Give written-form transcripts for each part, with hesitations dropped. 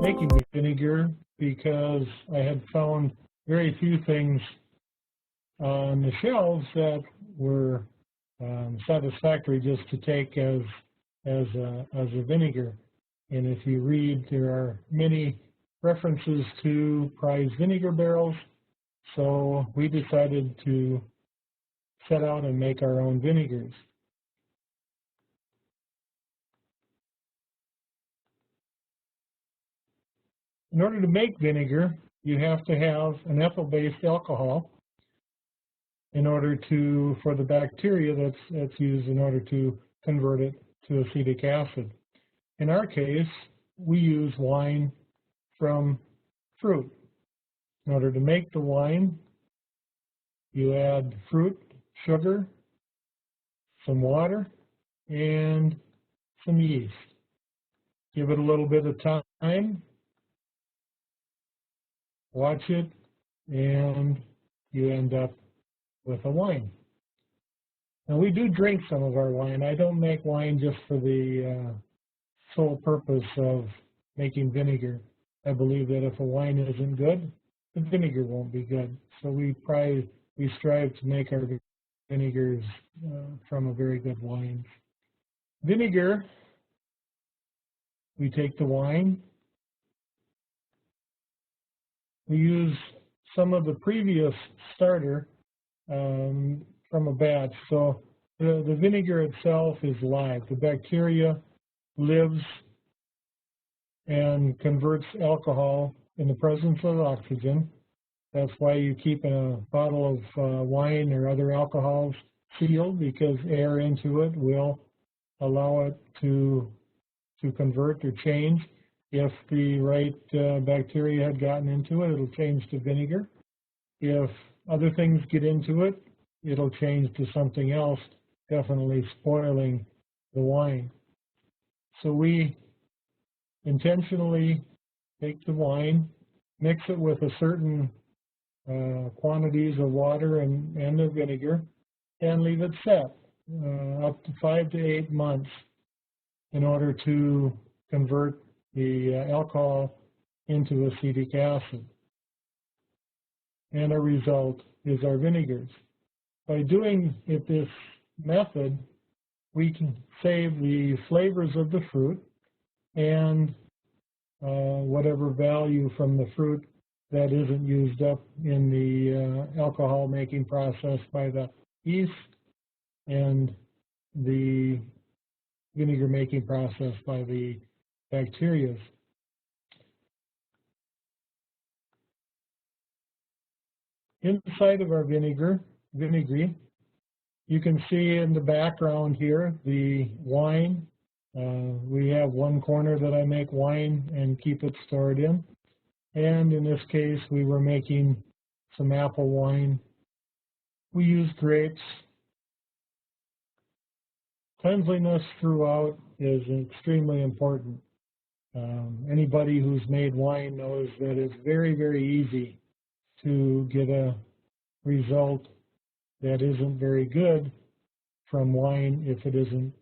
making vinegar because I had found very few things on the shelves that were satisfactory just to take as a vinegar. And if you read, there are many references to prized vinegar barrels, so we decided to set out and make our own vinegars. In order to make vinegar, you have to have an ethyl-based alcohol in order to, for the bacteria that's used in order to convert it to acetic acid. In our case, we use wine from fruit. In order to make the wine, you add fruit, sugar, some water, and some yeast. Give it a little bit of time, watch it, and you end up with a wine. Now, we do drink some of our wine. I don't make wine just for the sole purpose of making vinegar. I believe that if a wine isn't good, the vinegar won't be good. So we strive to make our vinegars from a very good wine. Vinegar, we take the wine. We use some of the previous starter from a batch. So the vinegar itself is live. The bacteria lives and converts alcohol in the presence of oxygen. That's why you keep a bottle of wine or other alcohols sealed, because air into it will allow it to convert or change. If the right bacteria had gotten into it, it'll change to vinegar. If other things get into it, it'll change to something else, definitely spoiling the wine. So we intentionally take the wine, mix it with a certain quantities of water and the vinegar, and leave it set up to 5 to 8 months in order to convert the alcohol into acetic acid. And a result is our vinegars. By doing it this method, we can save the flavors of the fruit and whatever value from the fruit that isn't used up in the alcohol making process by the yeast and the vinegar making process by the bacteria. Inside of our vinegary, you can see in the background here the wine. We have one corner that I make wine and keep it stored in. And in this case, we were making some apple wine. We use grapes. Cleanliness throughout is extremely important. Anybody who's made wine knows that it's very, very easy to get a result that isn't very good from wine if it isn't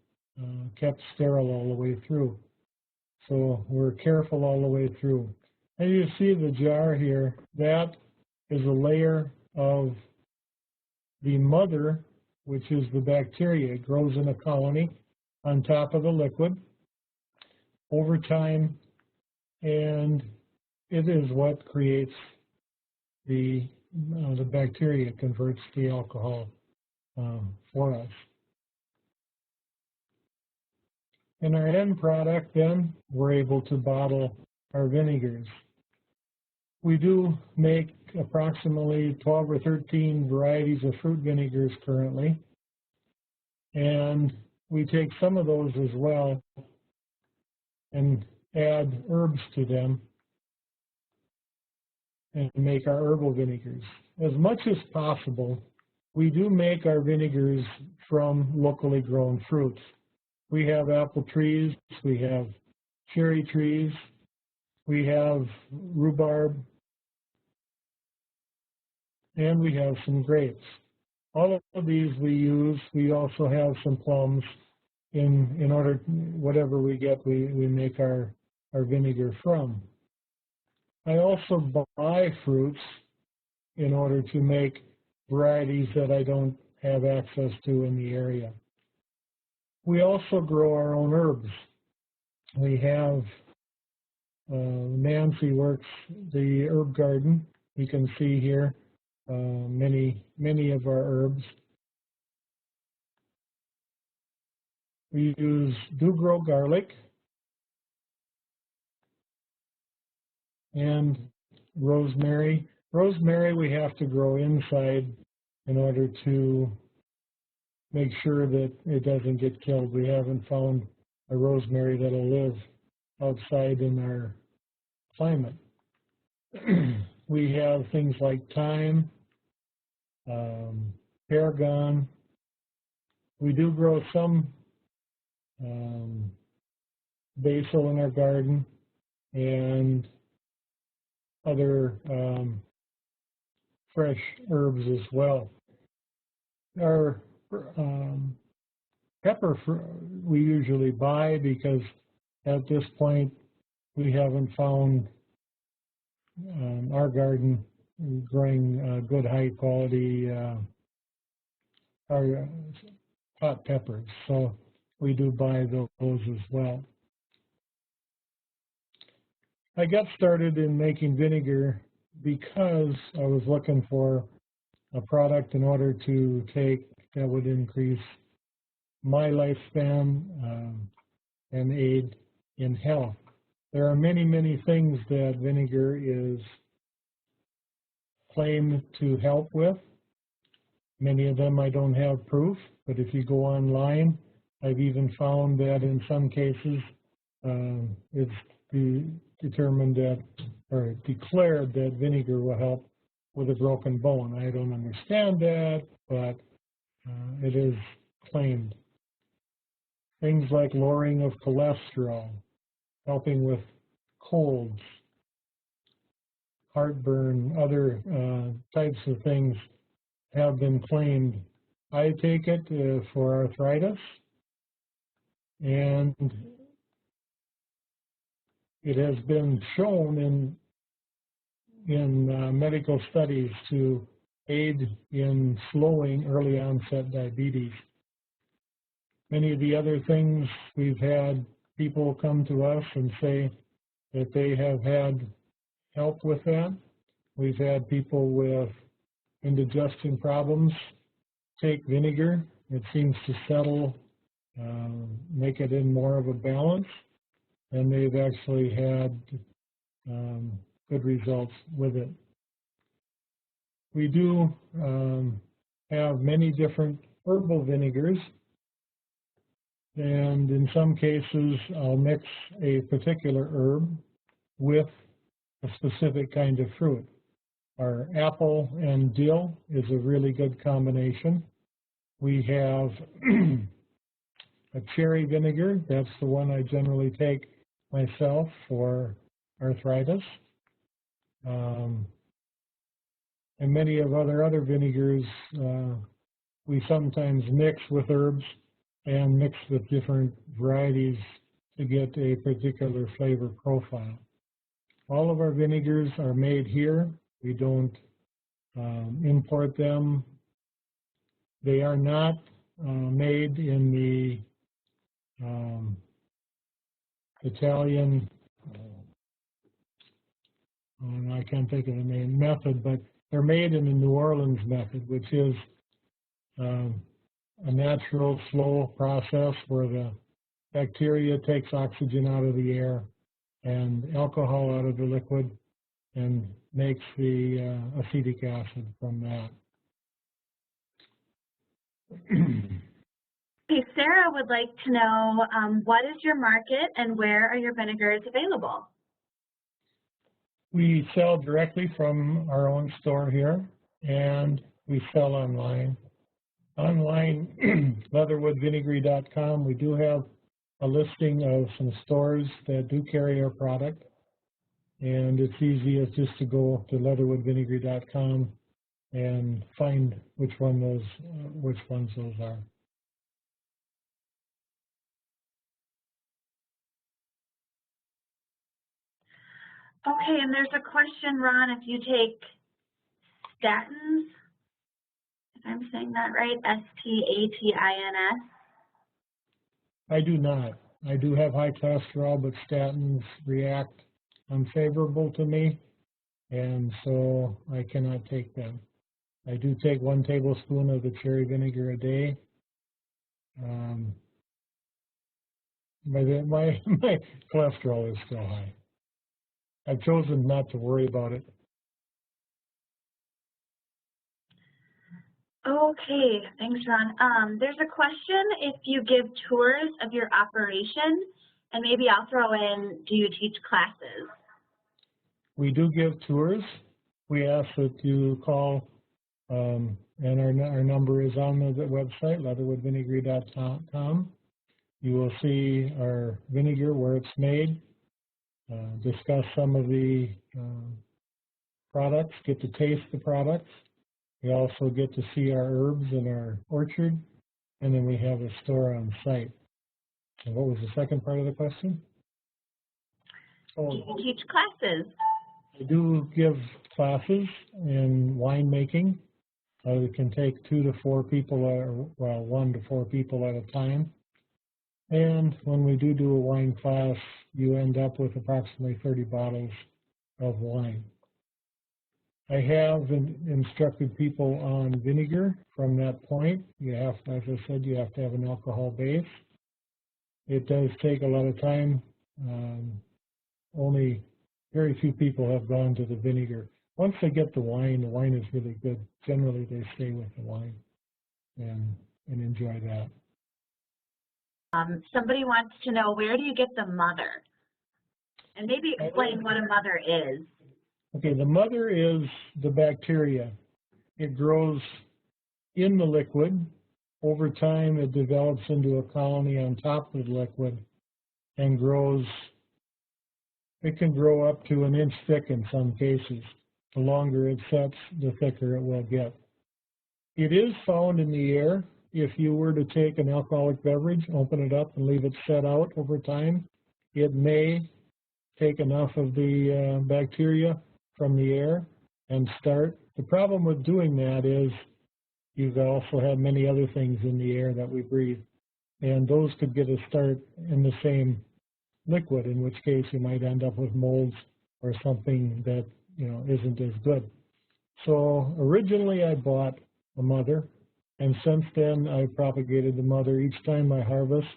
kept sterile all the way through. So we're careful all the way through. And you see the jar here, that is a layer of the mother, which is the bacteria. It grows in a colony on top of the liquid over time, and it is what creates the bacteria, converts the alcohol for us. In our end product, then, we're able to bottle our vinegars. We do make approximately 12 or 13 varieties of fruit vinegars currently, and we take some of those as well and add herbs to them and make our herbal vinegars. As much as possible, we do make our vinegars from locally grown fruits. We have apple trees, we have cherry trees, we have rhubarb, and we have some grapes. All of these we use. We also have some plums. In order, whatever we get, we make our vinegar from. I also buy fruits in order to make varieties that I don't have access to in the area. We also grow our own herbs. We have, Nancy works the herb garden. You can see here many of our herbs. We do grow garlic and rosemary. Rosemary we have to grow inside in order to make sure that it doesn't get killed. We haven't found a rosemary that'll live outside in our climate. We have things like thyme, tarragon. We do grow some basil in our garden and other fresh herbs as well. Our pepper we usually buy because at this point we haven't found our garden growing good high quality hot peppers, so we do buy those as well. I got started in making vinegar because I was looking for a product in order to take that would increase my lifespan and aid in health. There are many things that vinegar is claimed to help with. Many of them I don't have proof, but if you go online, I've even found that in some cases it's determined that, or declared that vinegar will help with a broken bone. I don't understand that, but it is claimed. Things like lowering of cholesterol, helping with colds, heartburn, other types of things have been claimed. I take it for arthritis, and it has been shown in medical studies to aid in slowing early onset diabetes. Many of the other things, we've had people come to us and say that they have had help with that. We've had people with indigestion problems take vinegar. It seems to settle, make it in more of a balance, and they've actually had good results with it. We do have many different herbal vinegars, and in some cases I'll mix a particular herb with a specific kind of fruit. Our apple and dill is a really good combination. We have a cherry vinegar. That's the one I generally take myself for arthritis. And many of other vinegars we sometimes mix with herbs and mix with different varieties to get a particular flavor profile. All of our vinegars are made here. We don't import them. They are not made in the Italian, I can't think of the name, method, but they're made in the New Orleans method, which is a natural, slow process where the bacteria takes oxygen out of the air and alcohol out of the liquid and makes the acetic acid from that. Okay, Sarah would like to know what is your market and where are your vinegars available? We sell directly from our own store here, and we sell online. Online, leatherwoodvinegary.com, we do have a listing of some stores that do carry our product, and it's easiest just to go to leatherwoodvinegary.com and find which ones those are. Okay, and there's a question, Ron, if you take statins, if I'm saying that right, S-T-A-T-I-N-S. I do not. I do have high cholesterol, but statins react unfavorable to me, and so I cannot take them. I do take 1 tablespoon of the cherry vinegar a day. My cholesterol is still high. I've chosen not to worry about it. Okay, thanks, Ron. There's a question if you give tours of your operation, and maybe I'll throw in, do you teach classes? We do give tours. We ask that you call, and our number is on the website, leatherwoodvinegary.com. You will see our vinegar, where it's made, discuss some of the products, get to taste the products. We also get to see our herbs in our orchard, and then we have a store on site. And what was the second part of the question? Do you teach classes? I do give classes in winemaking. We can take 2 to 4 people, well, 1 to 4 people at a time. And when we do a wine class, you end up with approximately 30 bottles of wine. I have instructed people on vinegar from that point. You have to, as I said, you have to have an alcohol base. It does take a lot of time. Only very few people have gone to the vinegar. Once they get the wine is really good. Generally, they stay with the wine and enjoy that. Somebody wants to know, where do you get the mother? And maybe explain what a mother is. Okay, the mother is the bacteria. It grows in the liquid. Over time, it develops into a colony on top of the liquid and grows. It can grow up to 1 inch thick in some cases. The longer it sets, the thicker it will get. It is found in the air. If you were to take an alcoholic beverage, open it up and leave it set out over time, it may take enough of the bacteria from the air and start. The problem with doing that is you also have many other things in the air that we breathe, and those could get a start in the same liquid, in which case you might end up with molds or something that isn't as good. So originally I bought a mother, and since then I've propagated the mother. Each time I harvest,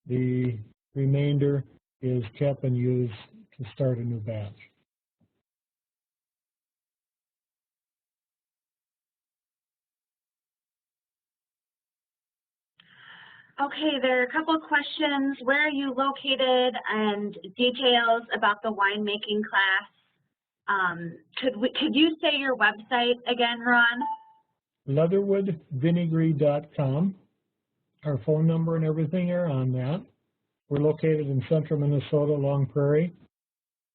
the remainder is kept and used to start a new batch. Okay, there are a couple of questions. Where are you located, and details about the winemaking class. Could you say your website again, Ron? Leatherwoodvinegary.com. Our phone number and everything are on that. We're located in central Minnesota, Long Prairie.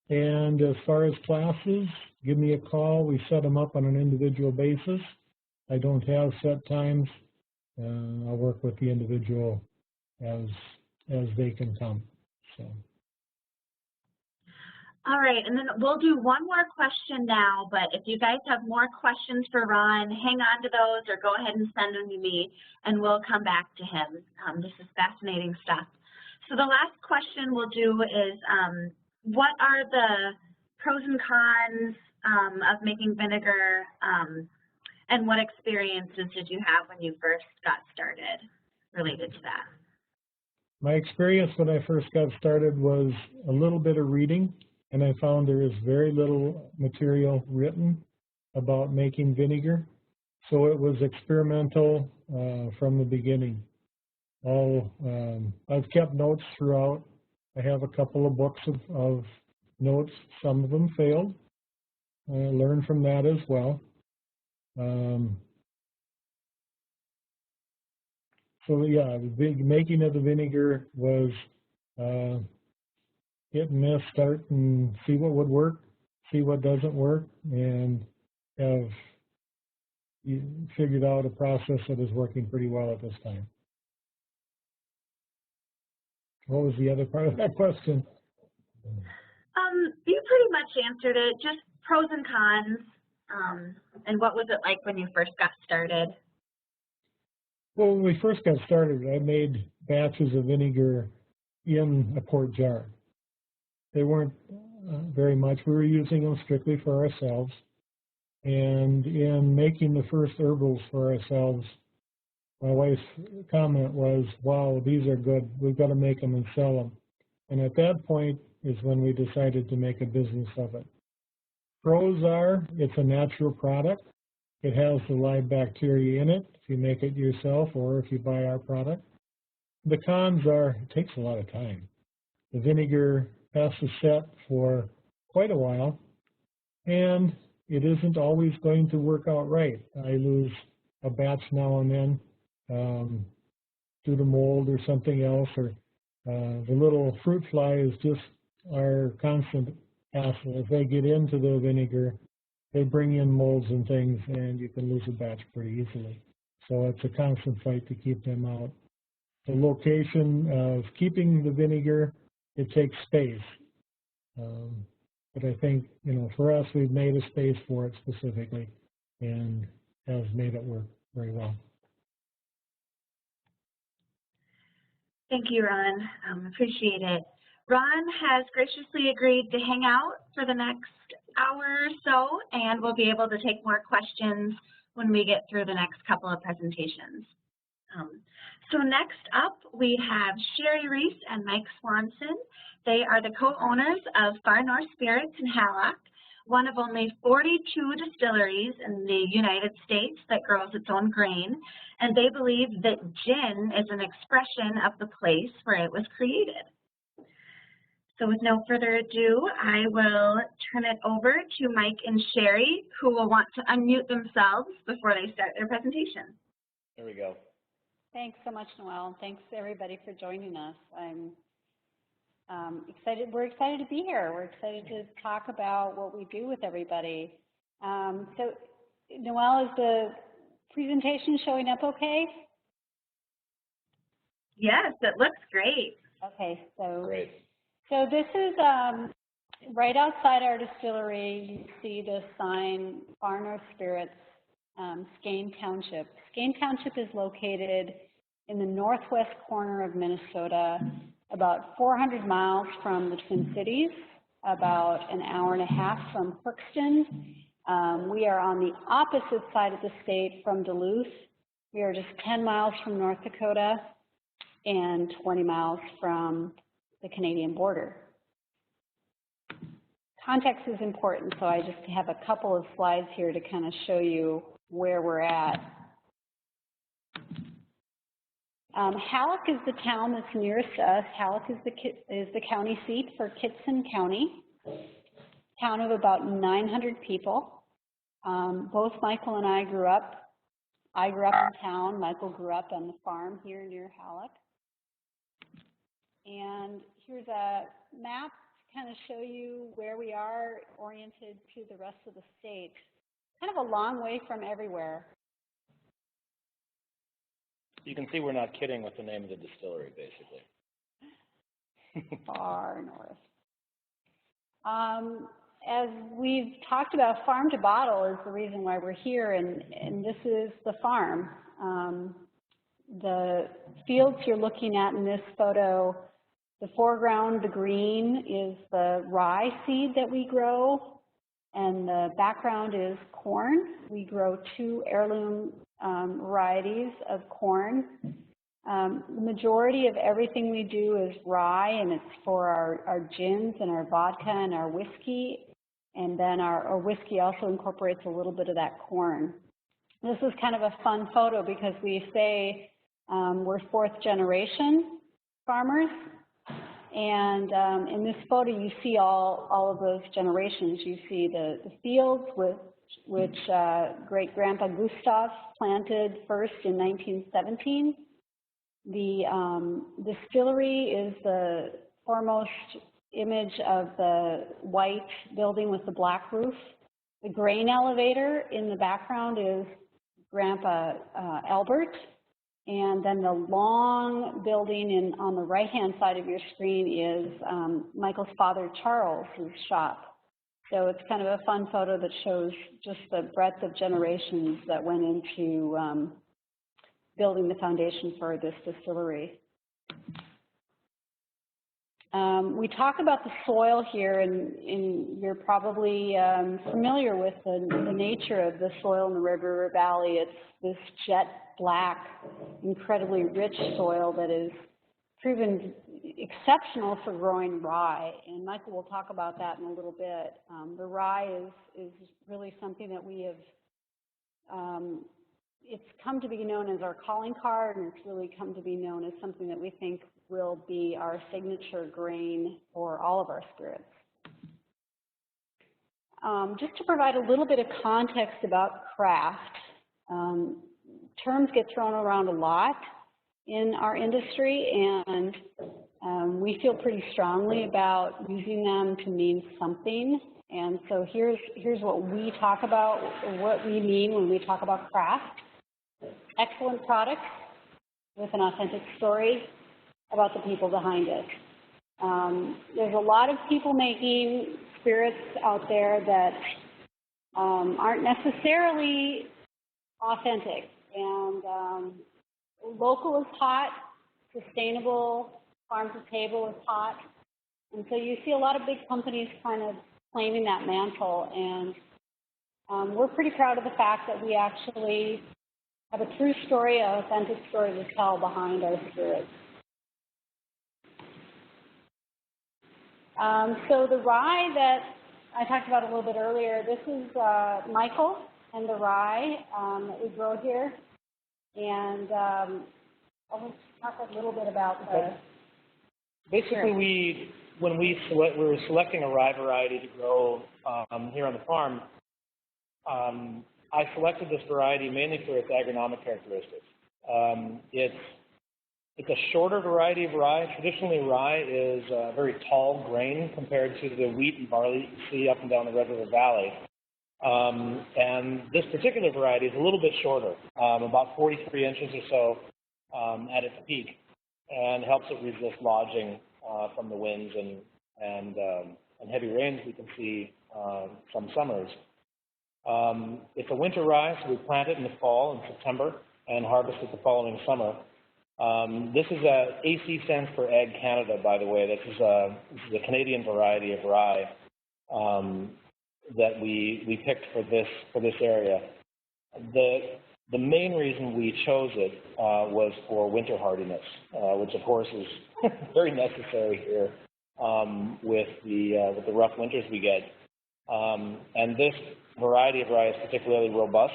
And as far as classes, give me a call. We set them up on an individual basis. I don't have set times. I'll work with the individual as they can come. So. All right, and then we'll do one more question now, but if you guys have more questions for Ron, hang on to those or go ahead and send them to me, and we'll come back to him. This is fascinating stuff. So the last question we'll do is, what are the pros and cons of making vinegar, and what experiences did you have when you first got started related to that? My experience when I first got started was a little bit of reading, and I found there is very little material written about making vinegar. So it was experimental from the beginning. I've kept notes throughout. I have a couple of books of notes. Some of them failed. I learned from that as well. So yeah, the making of the vinegar was hit and miss, start and see what would work, see what doesn't work, and have figured out a process that is working pretty well at this time. What was the other part of that question? You pretty much answered it, just pros and cons. And what was it like when you first got started? Well, when we first got started, I made batches of vinegar in a quart jar. They weren't very much. We were using them strictly for ourselves. And in making the first herbals for ourselves, my wife's comment was, wow, these are good. We've got to make them and sell them. And at that point is when we decided to make a business of it. Pros are, it's a natural product. It has the live bacteria in it if you make it yourself or if you buy our product. The cons are, it takes a lot of time. The vinegar has to set for quite a while, and it isn't always going to work out right. I lose a batch now and then due to mold or something else, or the little fruit flies just are constant hassle. If they get into the vinegar, they bring in molds and things, and you can lose a batch pretty easily. So it's a constant fight to keep them out. The location of keeping the vinegar, it takes space. But I think, for us, we've made a space for it specifically and has made it work very well. Thank you, Ron. Appreciate it. Ron has graciously agreed to hang out for the next hour or so, and we'll be able to take more questions when we get through the next couple of presentations. So next up, we have Sherry Reese and Mike Swanson. They are the co-owners of Far North Spirits in Hallock, one of only 42 distilleries in the United States that grows its own grain, and they believe that gin is an expression of the place where it was created. So with no further ado, I will turn it over to Mike and Sherry, who will want to unmute themselves before they start their presentation. There we go. Thanks so much, Noelle. Thanks everybody for joining us. I'm excited. We're excited to be here. We're excited to talk about what we do with everybody. So, Noelle, is the presentation showing up okay? Yes, it looks great. Okay, so Great. So this is right outside our distillery. You see the sign, Far North Spirits, Skane Township. Skane Township is located in the northwest corner of Minnesota, about 400 miles from the Twin Cities, about an hour and a half from Crookston. We are on the opposite side of the state from Duluth. We are just 10 miles from North Dakota and 20 miles from the Canadian border. Context is important, so I just have a couple of slides here to kind of show you where we're at. Hallock is the town that's nearest to us. Hallock is the county seat for Kittson County, town of about 900 people. Both Michael and I grew up in town. Michael grew up on the farm here near Hallock. And here's a map to kind of show you where we are oriented to the rest of the state. Kind of a long way from everywhere. You can see we're not kidding with the name of the distillery, basically. Far north. As we've talked about, farm to bottle is the reason why we're here, and this is the farm. The fields you're looking at in this photo, the foreground, the green, is the rye seed that we grow, and the background is corn. We grow 2 heirloom varieties of corn. The majority of everything we do is rye, and it's for our gins and our vodka and our whiskey, and then our whiskey also incorporates a little bit of that corn. This is kind of a fun photo because we say we're 4th generation farmers. And in this photo, you see all of those generations. You see the fields which great-grandpa Gustav planted first in 1917. The distillery is the foremost image of the white building with the black roof. The grain elevator in the background is Grandpa Albert. And then the long building on the right-hand side of your screen is Michael's father, Charles' shop. So it's kind of a fun photo that shows just the breadth of generations that went into building the foundation for this distillery. We talk about the soil here, and you're probably familiar with the nature of the soil in the Red River Valley. It's this jet black, incredibly rich soil that is proven exceptional for growing rye, and Michael will talk about that in a little bit. The rye is really something that we have, it's come to be known as our calling card, and it's really come to be known as something that we think will be our signature grain for all of our spirits. Just to provide a little bit of context about craft, terms get thrown around a lot in our industry, and we feel pretty strongly about using them to mean something. And so here's what we talk about, what we mean when we talk about craft. Excellent products with an authentic story about the people behind it. There's a lot of people making spirits out there that aren't necessarily authentic. And local is hot, sustainable, farm to table is hot. And so you see a lot of big companies kind of claiming that mantle. And we're pretty proud of the fact that we actually have a true story, an authentic story to tell behind our spirits. So the rye that I talked about a little bit earlier, this is Michael and the rye that we grow here. And I'll talk a little bit about the... Basically, when we were selecting a rye variety to grow here on the farm, I selected this variety mainly for its agronomic characteristics. It's a shorter variety of rye. Traditionally, rye is a very tall grain compared to the wheat and barley you see up and down the Red River Valley. And this particular variety is a little bit shorter, about 43 inches or so at its peak, and helps it resist lodging from the winds and heavy rains we can see some summers. It's a winter rye, so we plant it in the fall in September and harvest it the following summer. This is AC stands for Ag Canada, by the way. This is a Canadian variety of rye that we picked for this area. The main reason we chose it was for winter hardiness, which of course is very necessary here with the rough winters we get. And this variety of rye is particularly robust.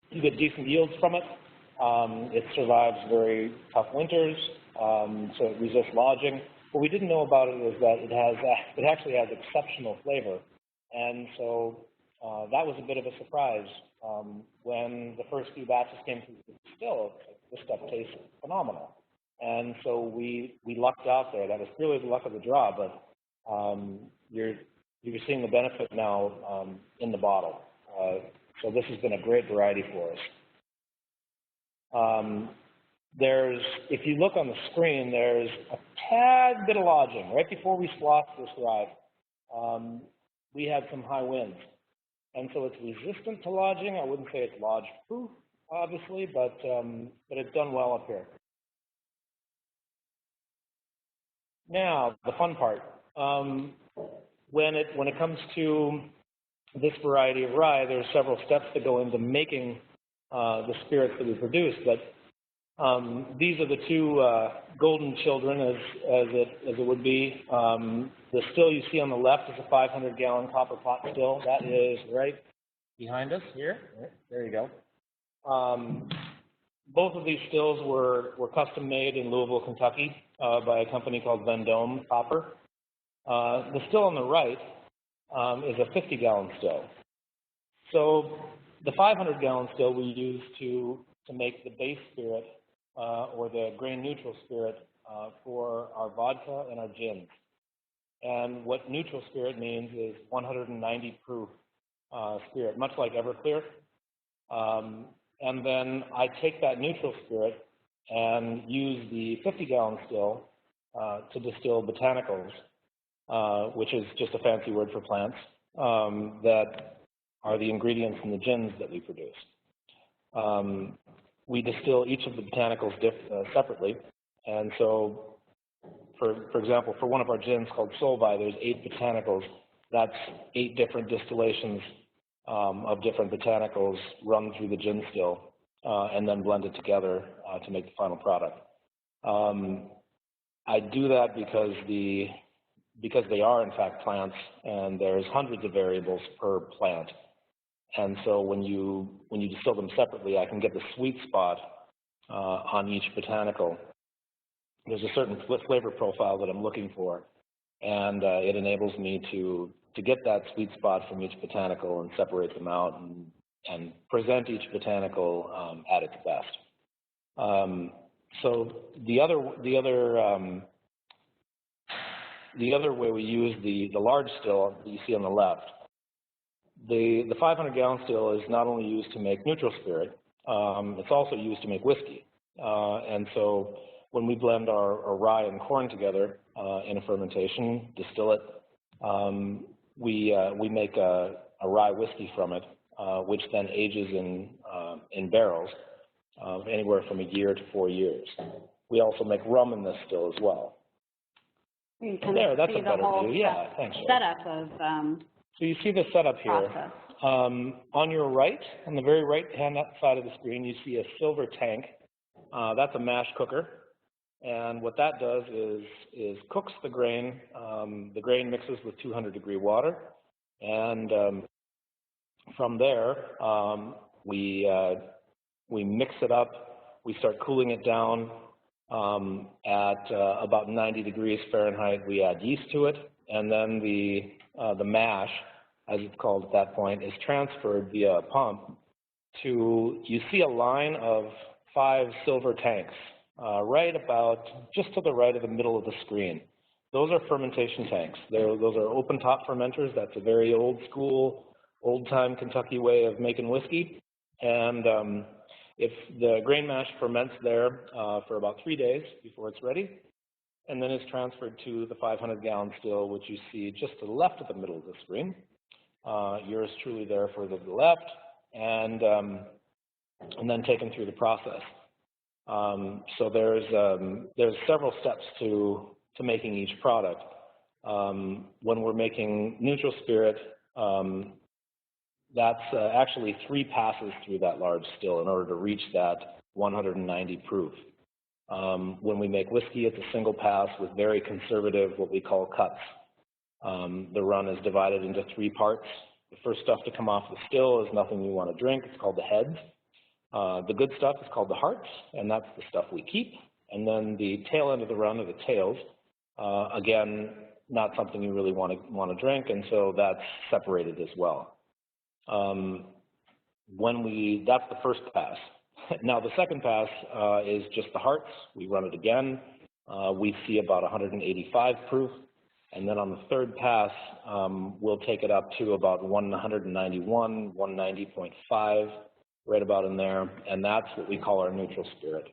You get decent yields from it. It survives very tough winters, so it resists lodging. What we didn't know about it is that it actually has exceptional flavor, and so that was a bit of a surprise when the first few batches came through the distill. This stuff tastes phenomenal, and so we lucked out there. That was really the luck of the draw, but you're seeing the benefit now in the bottle. So this has been a great variety for us. If you look on the screen, there's a tad bit of lodging. Right before we swapped this rye, we had some high winds. And so it's resistant to lodging. I wouldn't say it's lodge-proof, obviously, but it's done well up here. Now, the fun part. When it comes to this variety of rye, there's several steps that go into making the spirits that we produce, but these are the two golden children, as it would be. The still you see on the left is a 500-gallon copper pot still. That is right behind us here. There you go. Both of these stills were custom made in Louisville, Kentucky, by a company called Vendome Copper. The still on the right is a 50-gallon still. So the 500-gallon still we use to make the base spirit or the grain-neutral spirit for our vodka and our gins. And what neutral spirit means is 190 proof spirit, much like Everclear. and then I take that neutral spirit and use the 50-gallon still to distill botanicals, which is just a fancy word for plants, that are the ingredients in the gins that we produce. We distill each of the botanicals separately, and so, for example, for one of our gins called Solvi, there's 8 botanicals. That's 8 different distillations of different botanicals run through the gin still, and then blended together to make the final product. I do that because they are in fact plants, and there's hundreds of variables per plant. And so when you distill them separately, I can get the sweet spot on each botanical. There's a certain flavor profile that I'm looking for, and it enables me to get that sweet spot from each botanical and separate them out and present each botanical at its best. So the other way we use the large still that you see on the left, the 500-gallon still is not only used to make neutral spirit, it's also used to make whiskey. And so when we blend our rye and corn together in a fermentation, distill it, we make a rye whiskey from it, which then ages in barrels anywhere from 1 year to 4 years. We also make rum in this still as well. You can There, that's see a better view. Yeah, thanks. Setup of so you see the setup here. process. On your right, on the very right-hand side of the screen, you see a silver tank. That's a mash cooker. And what that does is cooks the grain. The grain mixes with 200-degree water. And from there, we mix it up. We start cooling it down at about 90 degrees Fahrenheit. We add yeast to it. And then the mash, as it's called at that point, is transferred via a pump to, you see a line of 5 silver tanks right about just to the right of the middle of the screen. Those are fermentation tanks. Those are open top fermenters. That's a very old school, old time Kentucky way of making whiskey. And if the grain mash ferments there for about 3 days before it's ready, and then is transferred to the 500-gallon still, which you see just to the left of the middle of the screen. Yours truly there further to the left, and then taken through the process. So there's several steps to making each product. When we're making neutral spirit, that's actually 3 passes through that large still in order to reach that 190 proof. When we make whiskey, it's a single pass with very conservative, what we call cuts. The run is divided into 3 parts. The first stuff to come off the still is nothing you want to drink. It's called the heads. The good stuff is called the hearts, and that's the stuff we keep. And then the tail end of the run are the tails. Again, not something you really want to drink, and so that's separated as well. That's the first pass. Now the second pass is just the hearts. We run it again. We see about 185 proof. And then on the third pass, we'll take it up to about 191, 190.5, right about in there. And that's what we call our neutral spirit.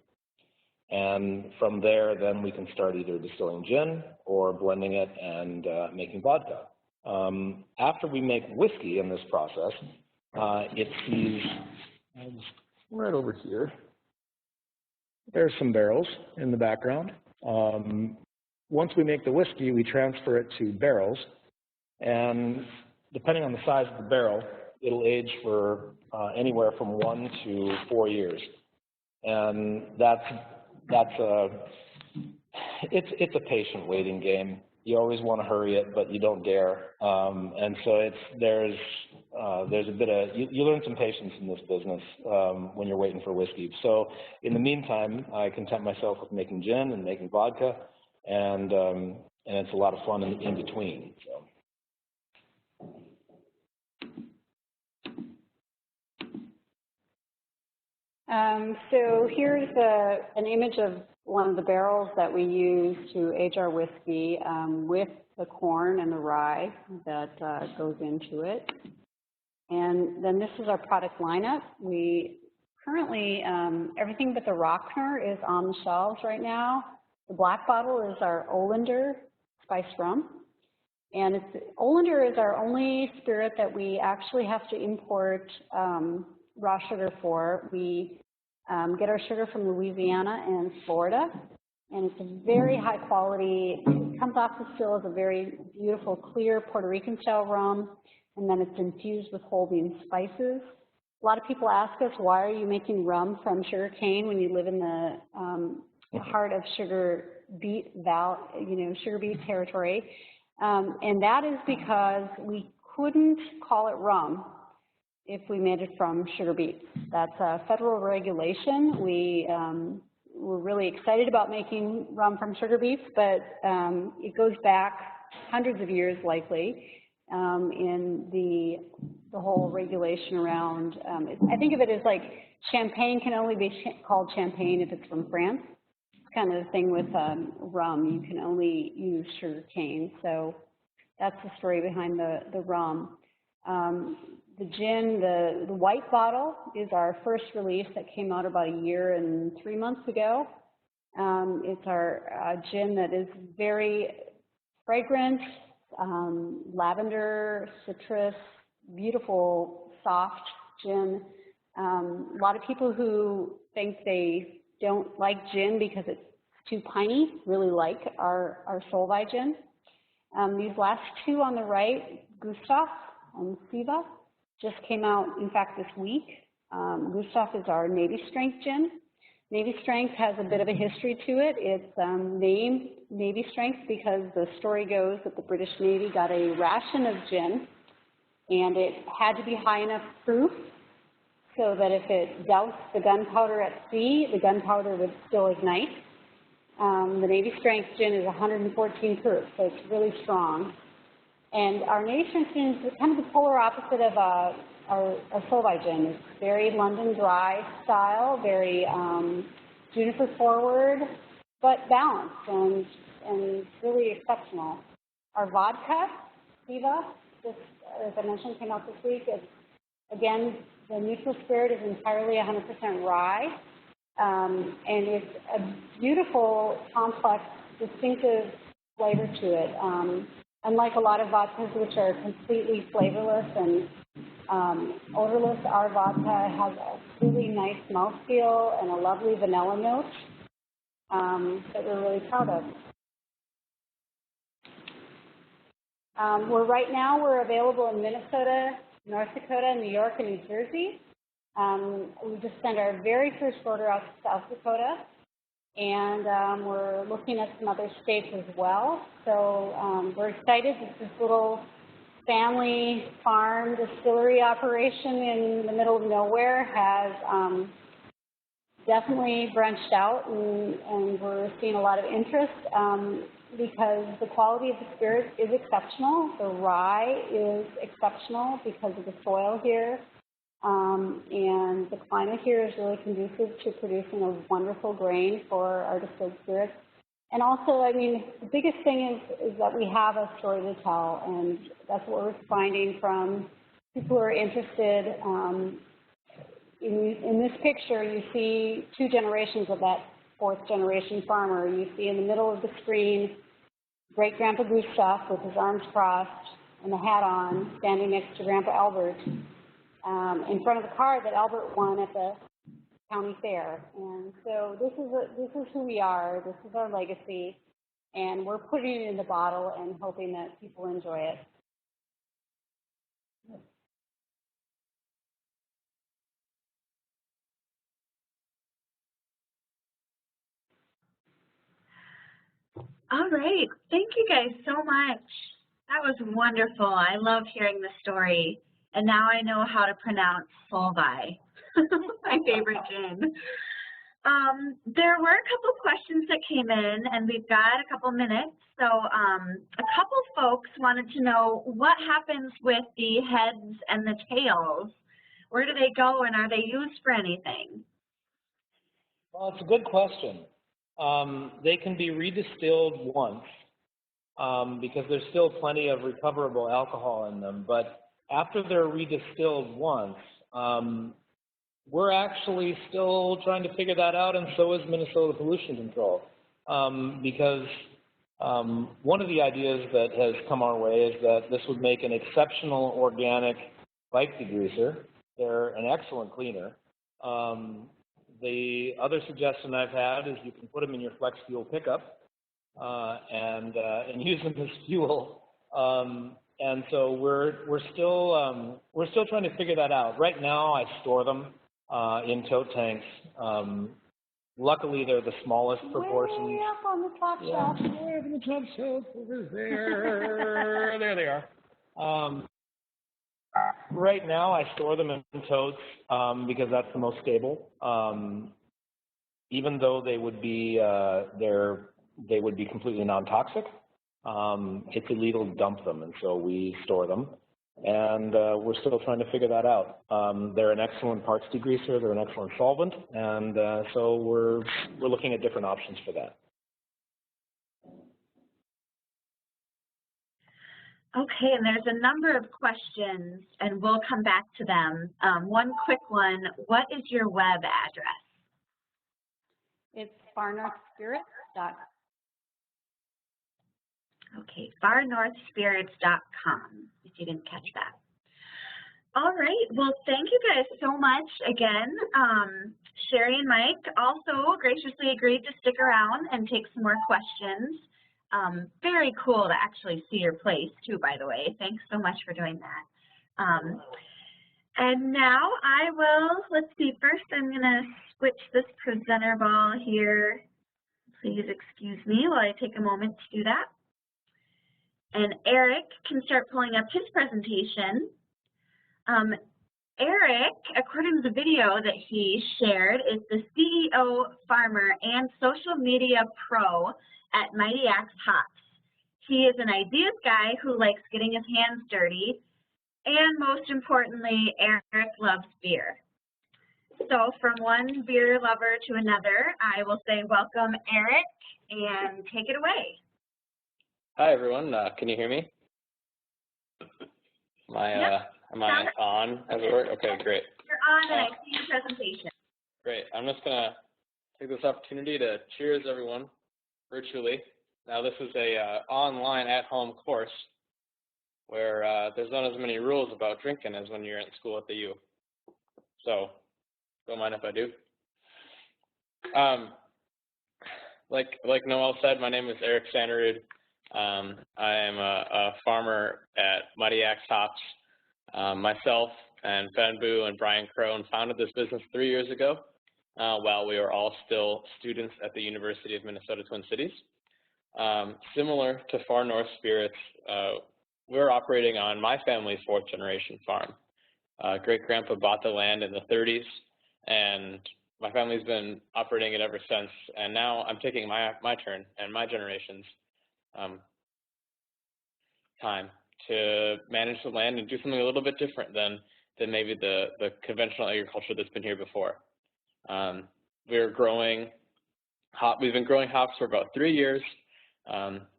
And from there, then we can start either distilling gin or blending it and making vodka. After we make whiskey in this process, it sees right over here. There's some barrels in the background. Once we make the whiskey, we transfer it to barrels, and depending on the size of the barrel, it'll age for anywhere from 1 to 4 years. And it's a patient waiting game. You always want to hurry it, but you don't dare. And so there's a bit of, you learn some patience in this business when you're waiting for whiskey. So in the meantime, I content myself with making gin and making vodka, and it's a lot of fun in between. So here's an image of one of the barrels that we use to age our whiskey with the corn and the rye that goes into it. And then this is our product lineup. We currently, everything but the Rockner is on the shelves right now. The black bottle is our Olander spiced rum. And Olander is our only spirit that we actually have to import raw sugar for. We get our sugar from Louisiana and Florida, and it's a very high quality. It comes off the still as a very beautiful, clear Puerto Rican style rum, and then it's infused with whole bean spices. A lot of people ask us, why are you making rum from sugar cane when you live in the heart of sugar beet territory? And that is because we couldn't call it rum if we made it from sugar beets. That's a federal regulation. We're really excited about making rum from sugar beets, but it goes back hundreds of years likely in the whole regulation around, I think of it as like champagne can only be called champagne if it's from France. Kind of the thing with rum, you can only use sugar cane. So that's the story behind the rum. The gin, the white bottle is our first release that came out about a year and 3 months ago. It's our gin that is very fragrant, lavender, citrus, beautiful, soft gin. A lot of people who think they don't like gin because it's too piney really like our Solvay gin. These last two on the right, Gustav and Siva, just came out, in fact, this week. Gustav is our Navy strength gin. Navy strength has a bit of a history to it. It's named Navy strength because the story goes that the British Navy got a ration of gin, and it had to be high enough proof so that if it doused the gunpowder at sea, the gunpowder would still ignite. The Navy strength gin is 114 proof, so it's really strong. And our Navy strength gin is kind of the polar opposite of our Solvay gin. It's very London dry style, very juniper forward, but balanced and really exceptional. Our vodka, Siva, just as I mentioned, came out this week. It's, again, the neutral spirit is entirely 100% rye, and it's a beautiful, complex, distinctive flavor to it. Unlike a lot of vodkas which are completely flavorless and odorless, our vodka has a really nice mouthfeel and a lovely vanilla note that we're really proud of. Right now we're available in Minnesota, North Dakota, New York, and New Jersey. We just sent our very first order out to South Dakota, and we're looking at some other states as well. So we're excited that this little family farm distillery operation in the middle of nowhere has definitely branched out, and we're seeing a lot of interest because the quality of the spirit is exceptional. The rye is exceptional because of the soil here. And the climate here is really conducive to producing a wonderful grain for our distilled spirits. And also, I mean, the biggest thing is that we have a story to tell, and that's what we're finding from people who are interested. In this picture, you see two generations of that fourth generation farmer. You see in the middle of the screen, great-grandpa Gustav with his arms crossed and the hat on, standing next to Grandpa Albert. In front of the car that Albert won at the county fair. And so this is who we are, this is our legacy, and we're putting it in the bottle and hoping that people enjoy it. All right, thank you guys so much. That was wonderful. I love hearing the story. And now I know how to pronounce Solvay, my favorite gin. There were a couple questions that came in, and we've got a couple minutes. So a couple folks wanted to know what happens with the heads and the tails. Where do they go, and are they used for anything? Well, it's a good question. They can be redistilled once because there's still plenty of recoverable alcohol in them, but after they're redistilled once, we're actually still trying to figure that out, and so is Minnesota Pollution Control. Because one of the ideas that has come our way is that this would make an exceptional organic bike degreaser. They're an excellent cleaner. The other suggestion I've had is you can put them in your flex fuel pickup and use them as fuel. And so we're still trying to figure that out. Right now, I store them in tote tanks. Luckily, they're the smallest proportions. Way up on the top shelf. Way up on the top shelf over there. There they are. Right now, I store them in totes because that's the most stable. Even though they would be they would be completely non-toxic, it's illegal to dump them, and so we store them. And we're still trying to figure that out. They're an excellent parts degreaser. They're an excellent solvent, and so we're looking at different options for that. Okay, and there's a number of questions, and we'll come back to them. One quick one, what is your web address? It's farnorthspirits.com. Okay, farnorthspirits.com, if you didn't catch that. All right, well, thank you guys so much again. Sherry and Mike also graciously agreed to stick around and take some more questions. Very cool to actually see your place too, by the way. Thanks so much for doing that. And now I will, let's see, first I'm gonna switch this presenter ball here. Please excuse me while I take a moment to do that. And Eric can start pulling up his presentation. Eric, according to the video that he shared, is the CEO, farmer, and social media pro at Mighty Axe Hops. He is an ideas guy who likes getting his hands dirty, and most importantly, Eric loves beer. So from one beer lover to another, I will say welcome, Eric, and take it away. Hi, everyone. Can you hear me? Am I on, as it were? Okay, great. You're on, and I see your presentation. Great. I'm just going to take this opportunity to cheers everyone virtually. Now, this is a online at-home course where there's not as many rules about drinking as when you're in school at the U. So, don't mind if I do. Like Noel said, my name is Eric Sannerud. I am a farmer at Mighty Axe Hops. Myself and Ben Boo and Brian Crone founded this business 3 years ago while we were all still students at the University of Minnesota Twin Cities. Similar to Far North Spirits, we're operating on my family's fourth generation farm. Great-grandpa bought the land in the 30s, and my family's been operating it ever since. And now I'm taking my turn and my generation's time to manage the land and do something a little bit different than maybe the conventional agriculture that's been here before. We've been growing hops for about 3 years.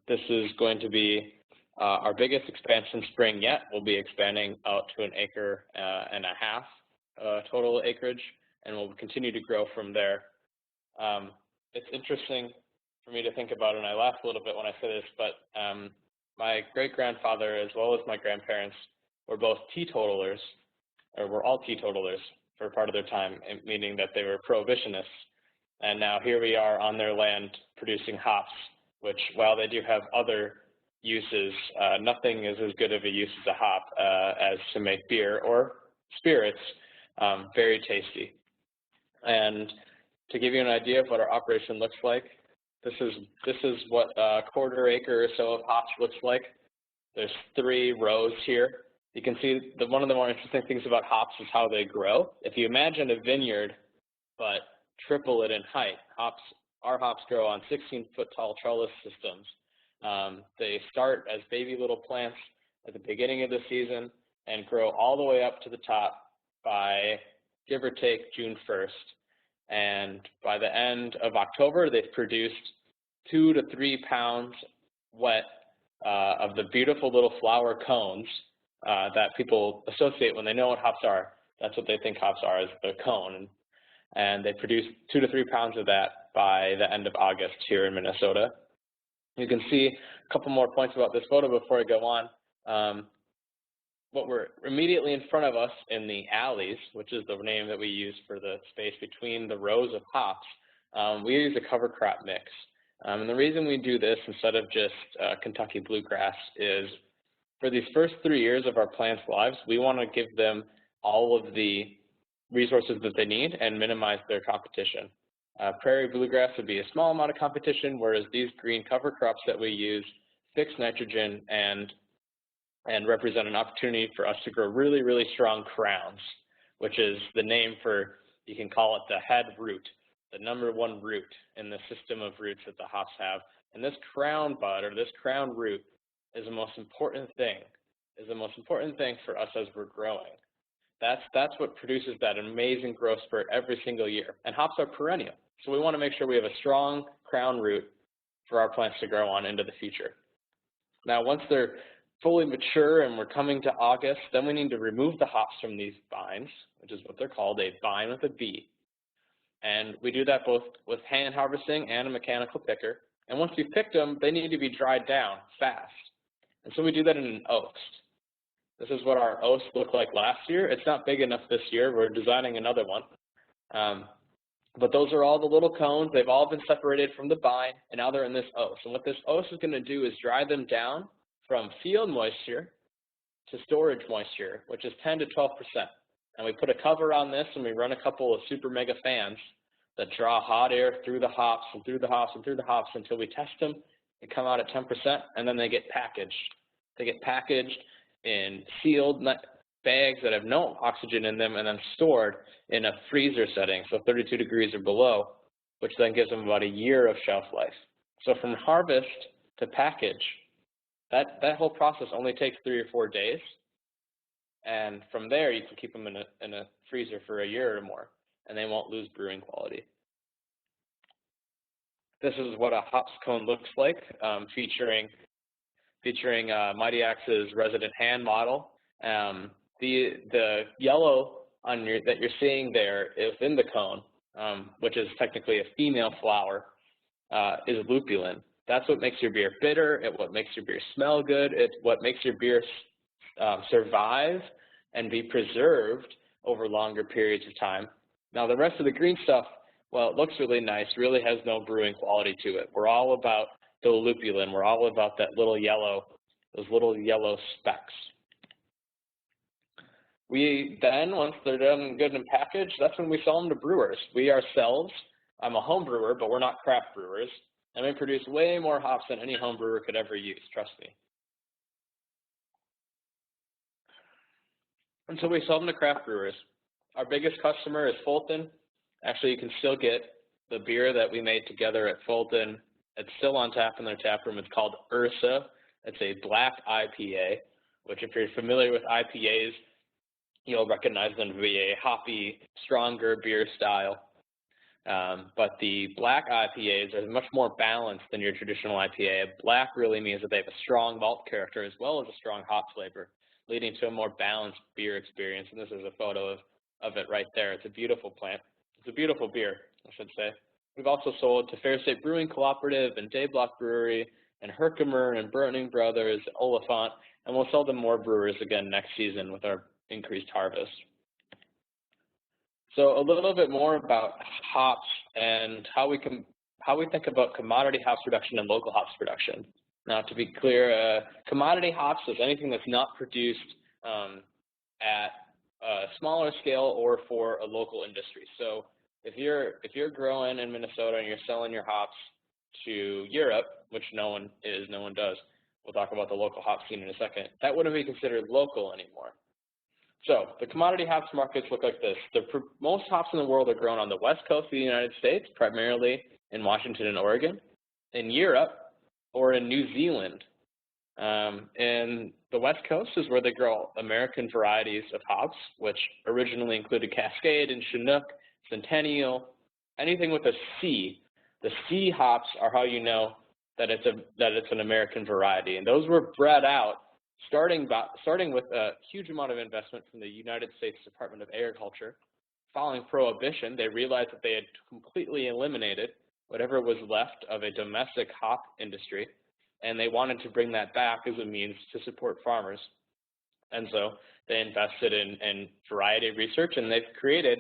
This is going to be our biggest expansion spring yet. We'll be expanding out to 1.5 acres total acreage, and we'll continue to grow from there. It's interesting for me to think about, and I laugh a little bit when I say this, but my great-grandfather as well as my grandparents were both teetotalers, or were all teetotalers for part of their time, meaning that they were prohibitionists. And now here we are on their land producing hops, which, while they do have other uses, nothing is as good of a use as a hop as to make beer or spirits very tasty. And to give you an idea of what our operation looks like, this is what a 1/4 acre or so of hops looks like. There's 3 rows here. You can see one of the more interesting things about hops is how they grow. If you imagine a vineyard, but triple it in height, our hops grow on 16-foot tall trellis systems. They start as baby little plants at the beginning of the season and grow all the way up to the top by, give or take, June 1st. And by the end of October, they've produced 2 to 3 pounds wet of the beautiful little flower cones that people associate when they know what hops are. That's what they think hops are, is the cone. And they produce 2 to 3 pounds of that by the end of August here in Minnesota. You can see a couple more points about this photo before I go on. What we're immediately in front of us in the alleys, which is the name that we use for the space between the rows of hops, we use a cover crop mix. And the reason we do this instead of just Kentucky bluegrass is for these first 3 years of our plants' lives, we want to give them all of the resources that they need and minimize their competition. Prairie bluegrass would be a small amount of competition, whereas these green cover crops that we use fix nitrogen and represent an opportunity for us to grow really, really strong crowns, which is the name for, you can call it the head root, the #1 root in the system of roots that the hops have. And this crown bud, or this crown root, is the most important thing, for us as we're growing. That's what produces that amazing growth spurt every single year. And hops are perennial, so we want to make sure we have a strong crown root for our plants to grow on into the future. Now, once they're fully mature and we're coming to August, then we need to remove the hops from these vines, which is what they're called, a vine with a V. And we do that both with hand harvesting and a mechanical picker. And once we've picked them, they need to be dried down fast. And so we do that in an oast. This is what our oast looked like last year. It's not big enough this year. We're designing another one. But those are all the little cones. They've all been separated from the vine, and now they're in this oast. And what this oast is going to do is dry them down from field moisture to storage moisture, which is 10 to 12%. And we put a cover on this, and we run a couple of super mega fans that draw hot air through the hops and through the hops and through the hops until we test them. They come out at 10%, and then they get packaged. They get packaged in sealed bags that have no oxygen in them and then stored in a freezer setting, so 32 degrees or below, which then gives them about a year of shelf life. So from harvest to package, that whole process only takes 3 or 4 days. And from there, you can keep them in a freezer for a year or more, and they won't lose brewing quality. This is what a hops cone looks like, featuring Mighty Axe's resident hand model. The yellow that you're seeing there is in the cone, which is technically a female flower, is lupulin. That's what makes your beer bitter. It's what makes your beer smell good. It's what makes your beer survive and be preserved over longer periods of time. Now, the rest of the green stuff, well, it looks really nice, really has no brewing quality to it. We're all about the lupulin. We're all about that little yellow, those little yellow specks. We then, once they're done good and packaged, that's when we sell them to brewers. We ourselves, I'm a home brewer, but we're not craft brewers, and we produce way more hops than any home brewer could ever use, trust me. And so we sell them to craft brewers. Our biggest customer is Fulton. Actually, you can still get the beer that we made together at Fulton. It's still on tap in their tap room. It's called Ursa. It's a black IPA, which if you're familiar with IPAs, you'll recognize them to be a hoppy, stronger beer style. But the black IPAs are much more balanced than your traditional IPA. Black really means that they have a strong malt character as well as a strong hop flavor, leading to a more balanced beer experience. And this is a photo of it right there. It's a beautiful plant. It's a beautiful beer, I should say. We've also sold to Fair State Brewing Cooperative and Dayblock Brewery and Herkimer and Burning Brothers, Oliphant, and we'll sell to more brewers again next season with our increased harvest. So a little bit more about hops and how we think about commodity hops production and local hops production. Now, to be clear, commodity hops is anything that's not produced at a smaller scale or for a local industry. So if you're growing in Minnesota and you're selling your hops to Europe, which no one does. We'll talk about the local hop scene in a second. That wouldn't be considered local anymore. So the commodity hops markets look like this. Most hops in the world are grown on the west coast of the United States, primarily in Washington and Oregon, in Europe, or in New Zealand. And the west coast is where they grow American varieties of hops, which originally included Cascade and Chinook, Centennial, anything with a C. The C hops are how you know that it's an American variety, and those were bred out starting with a huge amount of investment from the United States Department of Agriculture. Following Prohibition, they realized that they had completely eliminated whatever was left of a domestic hop industry, and they wanted to bring that back as a means to support farmers. And so they invested in variety research, and they've created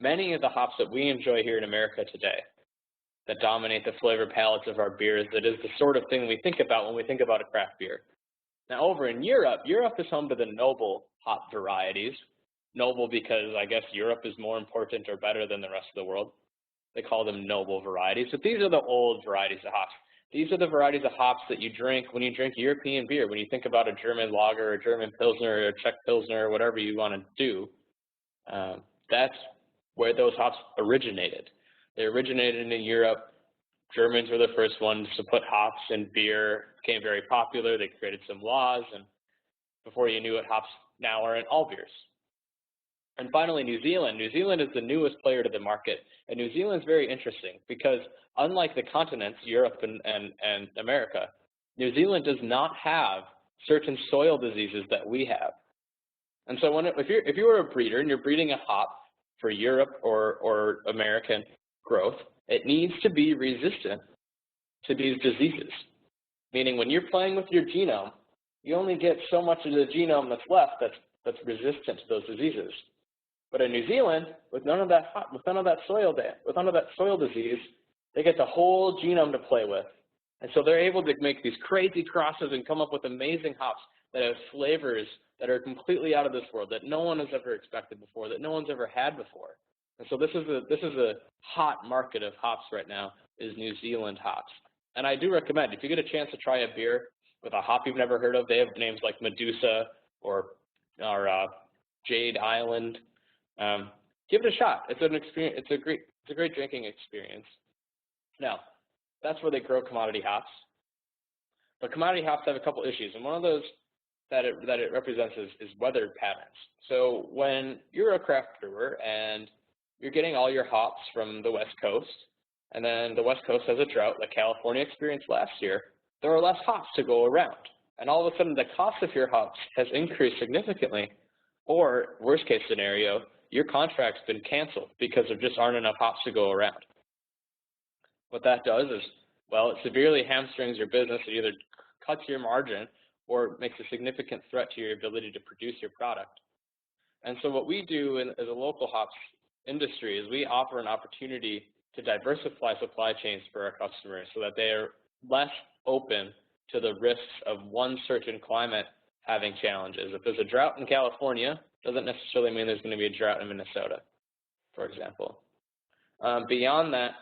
many of the hops that we enjoy here in America today that dominate the flavor palettes of our beers. That is the sort of thing we think about when we think about a craft beer. Now over in Europe, Europe is home to the noble hop varieties. Noble because I guess Europe is more important or better than the rest of the world. They call them noble varieties, but these are the old varieties of hops. These are the varieties of hops that you drink when you drink European beer, when you think about a German lager or a German Pilsner or a Czech Pilsner or whatever you want to do. That's where those hops originated. They originated in Europe. Germans were the first ones to put hops in beer. It became very popular. They created some laws, and before you knew it, hops now are in all beers. And finally, New Zealand. New Zealand is the newest player to the market. And New Zealand's very interesting because unlike the continents, Europe and America, New Zealand does not have certain soil diseases that we have. And so if you were a breeder and you're breeding a hop for Europe or American growth, it needs to be resistant to these diseases. Meaning when you're playing with your genome, you only get so much of the genome that's left that's resistant to those diseases. But in New Zealand, with none of that soil disease, they get the whole genome to play with. And so they're able to make these crazy crosses and come up with amazing hops that have flavors that are completely out of this world, that no one has ever expected before, that no one's ever had before. And so this is a hot market of hops right now, is New Zealand hops. And I do recommend, if you get a chance to try a beer with a hop you've never heard of, they have names like Medusa or Jade Island. Give it a shot. It's an experience. It's a great drinking experience. Now, that's where they grow commodity hops. But commodity hops have a couple issues, and one of those that it represents is weather patterns. So when you're a craft brewer and you're getting all your hops from the West Coast, and then the West Coast has a drought like California experienced last year, there are less hops to go around. And all of a sudden, the cost of your hops has increased significantly. Or, worst case scenario, your contract's been canceled because there just aren't enough hops to go around. What that does is, well, it severely hamstrings your business. It either cuts your margin or makes a significant threat to your ability to produce your product. And so what we do as a local hops industry is we offer an opportunity to diversify supply chains for our customers so that they are less open to the risks of one certain climate having challenges. If there's a drought in California, doesn't necessarily mean there's going to be a drought in Minnesota, for example. Beyond that,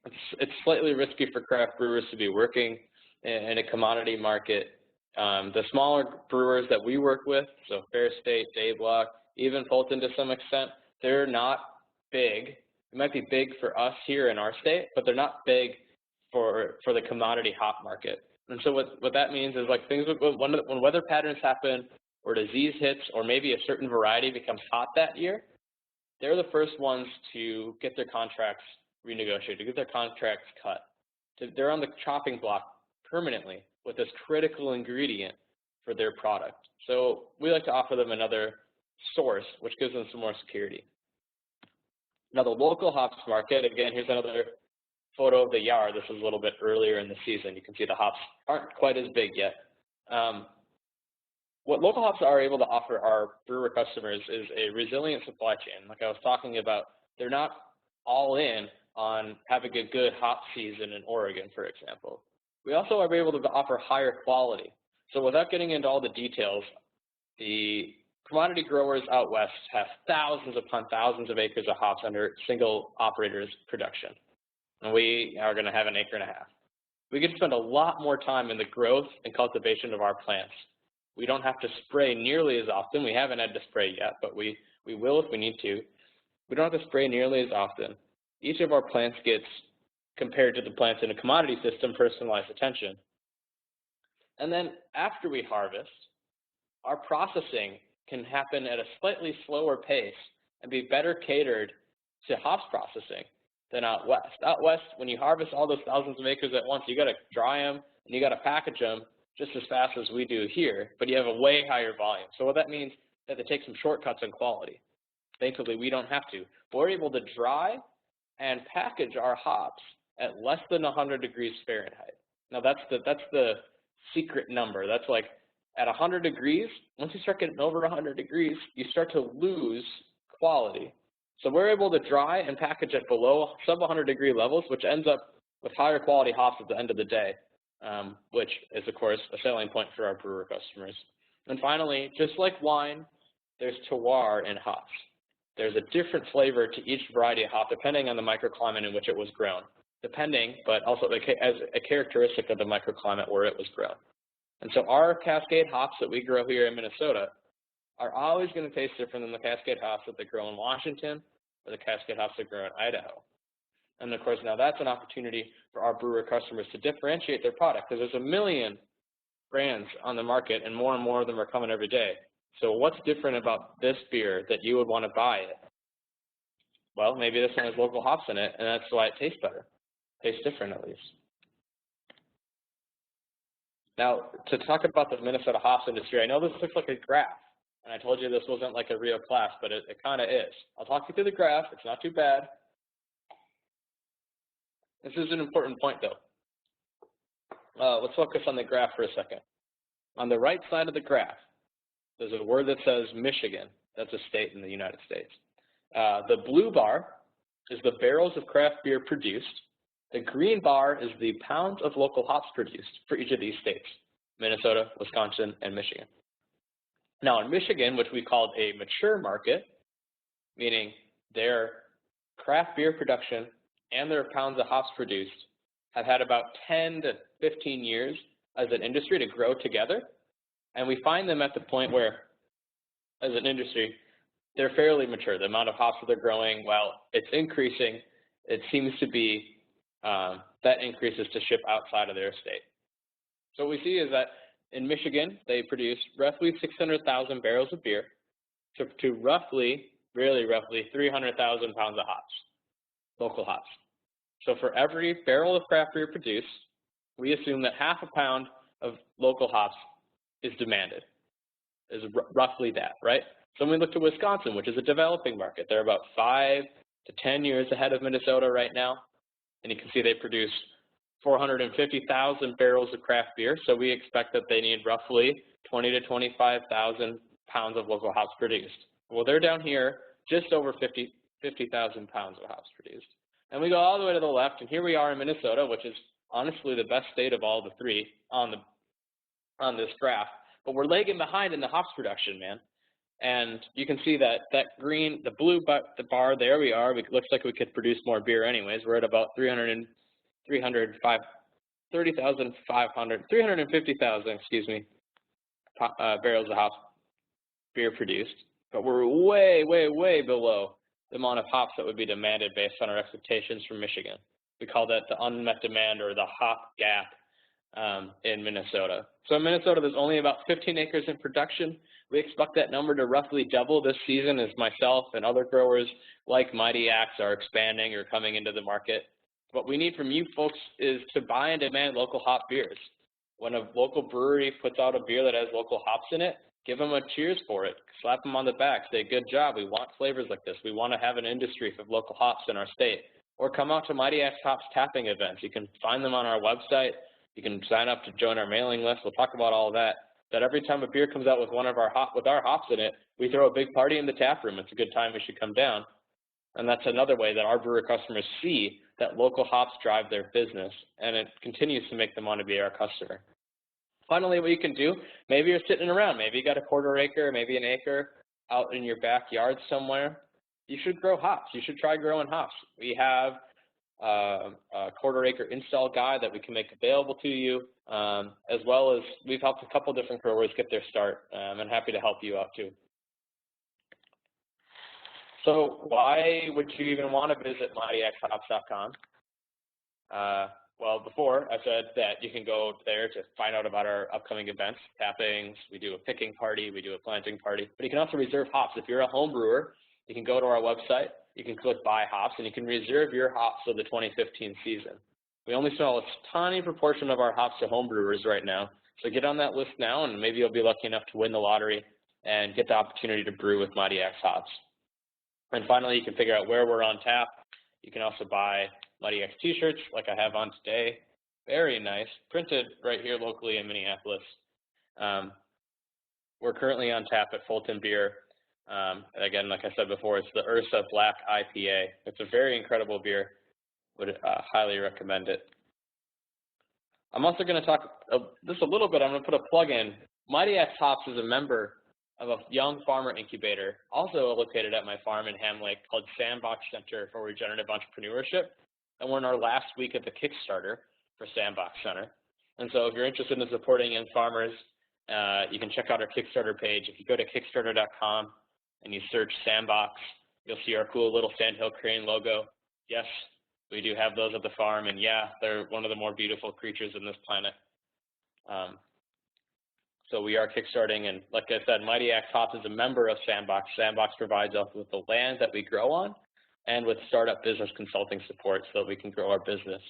it's slightly risky for craft brewers to be working in a commodity market. The smaller brewers that we work with, so Fair State, Dayblock, even Fulton to some extent, they're not big. It might be big for us here in our state, but they're not big for the commodity hop market. And so what that means is like things when weather patterns happen or disease hits or maybe a certain variety becomes hot that year, they're the first ones to get their contracts renegotiated, to get their contracts cut. They're on the chopping block permanently with this critical ingredient for their product. So we like to offer them another source, which gives them some more security. Now the local hops market, again, here's another photo of the yard. This is a little bit earlier in the season. You can see the hops aren't quite as big yet. What local hops are able to offer our brewer customers is a resilient supply chain. Like I was talking about, they're not all in on having a good hop season in Oregon, for example. We also are able to offer higher quality. So without getting into all the details, the commodity growers out west have thousands upon thousands of acres of hops under single operators production. And we are going to have an acre and a half. We get to spend a lot more time in the growth and cultivation of our plants. We don't have to spray nearly as often. We haven't had to spray yet, but we will if we need to. We don't have to spray nearly as often. Each of our plants gets, compared to the plants in a commodity system, personalized attention. And then after we harvest, our processing can happen at a slightly slower pace and be better catered to hops processing than out west. Out west, when you harvest all those thousands of acres at once, you got to dry them and you got to package them, just as fast as we do here, but you have a way higher volume. So what that means is that they take some shortcuts in quality. Thankfully, we don't have to. But we're able to dry and package our hops at less than 100 degrees Fahrenheit. Now that's the secret number. That's like at 100 degrees, once you start getting over 100 degrees, you start to lose quality. So we're able to dry and package at below sub 100 degree levels, which ends up with higher quality hops at the end of the day, which is of course a selling point for our brewer customers. And finally, just like wine, there's terroir in hops. There's a different flavor to each variety of hop depending on the microclimate in which it was grown, but also as a characteristic of the microclimate where it was grown. And so our Cascade hops that we grow here in Minnesota are always going to taste different than the Cascade hops that they grow in Washington or the Cascade hops that grow in Idaho. And of course, now that's an opportunity for our brewer customers to differentiate their product, because there's a million brands on the market and more of them are coming every day. So what's different about this beer that you would want to buy it? Well, maybe this one has local hops in it, and that's why it tastes better. Tastes different, at least. Now, to talk about the Minnesota hops industry, I know this looks like a graph, and I told you this wasn't like a real class, but it kind of is. I'll talk you through the graph. It's not too bad. This is an important point, though. Let's focus on the graph for a second. On the right side of the graph, there's a word that says Michigan. That's a state in the United States. The blue bar is the barrels of craft beer produced. The green bar is the pounds of local hops produced for each of these states, Minnesota, Wisconsin, and Michigan. Now in Michigan, which we called a mature market, meaning their craft beer production and their pounds of hops produced have had about 10 to 15 years as an industry to grow together. And we find them at the point where, as an industry, they're fairly mature. The amount of hops that they're growing, while it's increasing, it seems to be that increases to ship outside of their state. So what we see is that in Michigan, they produce roughly 600,000 barrels of beer to roughly 300,000 pounds of hops, local hops. So for every barrel of craft beer produced, we assume that half a pound of local hops is demanded, is roughly that, right? So when we look to Wisconsin, which is a developing market, they're about 5 to 10 years ahead of Minnesota right now. And you can see they produce 450,000 barrels of craft beer. So we expect that they need roughly 20 to 25,000 pounds of local hops produced. Well, they're down here just over 50,000 pounds of hops produced. And we go all the way to the left, and here we are in Minnesota, which is honestly the best state of all the three on this graph. But we're lagging behind in the hops production, man. And you can see that green, the blue the bar, there we are. It looks like we could produce more beer anyways. We're at about 350,000, excuse me, barrels of hops beer produced. But we're way, way, way below the amount of hops that would be demanded based on our expectations from Michigan. We call that the unmet demand or the hop gap in Minnesota. So in Minnesota, there's only about 15 acres in production. We expect that number to roughly double this season as myself and other growers like Mighty Axe are expanding or coming into the market. What we need from you folks is to buy and demand local hop beers. When a local brewery puts out a beer that has local hops in it, give them a cheers for it. Slap them on the back. Say, good job. We want flavors like this. We want to have an industry of local hops in our state. Or come out to Mighty Axe Hops tapping events. You can find them on our website. You can sign up to join our mailing list. We'll talk about all of that. That every time a beer comes out with our hops in it, we throw a big party in the tap room. It's a good time. You should come down. And that's another way that our brewer customers see that local hops drive their business, and it continues to make them want to be our customer. Finally, what you can do, maybe you're sitting around. Maybe you got a quarter acre, maybe an acre out in your backyard somewhere. You should grow hops. You should try growing hops. We have a quarter acre install guide that we can make available to you, as well as we've helped a couple different growers get their start, and happy to help you out too. So why would you even want to visit MightyAxeHops.com? Well, before I said that you can go there to find out about our upcoming events, tappings, we do a picking party, we do a planting party, but you can also reserve hops. If you're a home brewer, you can go to our website, you can click buy hops, and you can reserve your hops for the 2015 season. We only sell a tiny proportion of our hops to home brewers right now, So get on that list now, and maybe you'll be lucky enough to win the lottery and get the opportunity to brew with Mighty Axe hops. And finally, you can figure out where we're on tap. You can also buy Mighty Axe t-shirts like I have on today. Very nice, printed right here locally in Minneapolis. We're currently on tap at Fulton Beer. Again, like I said before, it's the Ursa Black IPA. It's a very incredible beer. Would highly recommend it. I'm also going to talk just a little bit. I'm going to put a plug in. Mighty Axe Hops is a member of a young farmer incubator, also located at my farm in Ham Lake, called Sandbox Center for Regenerative Entrepreneurship. And we're in our last week of the Kickstarter for Sandbox Center. And so if you're interested in supporting young farmers, you can check out our Kickstarter page. If you go to kickstarter.com and you search Sandbox, you'll see our cool little sandhill crane logo. Yes, we do have those at the farm, and yeah, they're one of the more beautiful creatures on this planet. So we are kickstarting, and like I said, Mighty Axe Hops is a member of Sandbox. Sandbox provides us with the land that we grow on and with startup business consulting support so that we can grow our business.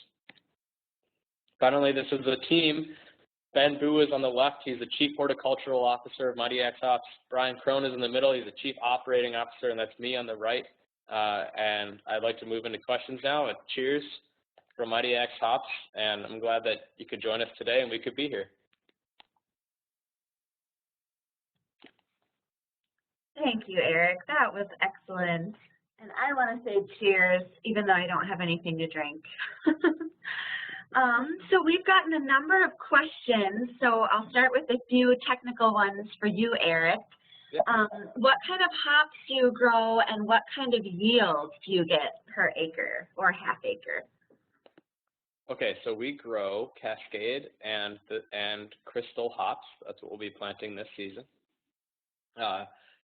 Finally, this is the team. Ben Boo is on the left. He's the Chief Horticultural Officer of Mighty Axe Hops. Brian Crone is in the middle. He's the Chief Operating Officer, and that's me on the right. And I'd like to move into questions now. Cheers from Mighty Axe Hops, and I'm glad that you could join us today and we could be here. Thank you, Eric. That was excellent. And I want to say cheers, even though I don't have anything to drink. So we've gotten a number of questions, so I'll start with a few technical ones for you, Eric. Yep. What kind of hops do you grow, and what kind of yields do you get per acre or half acre? Okay, so we grow Cascade and Crystal hops. That's what we'll be planting this season.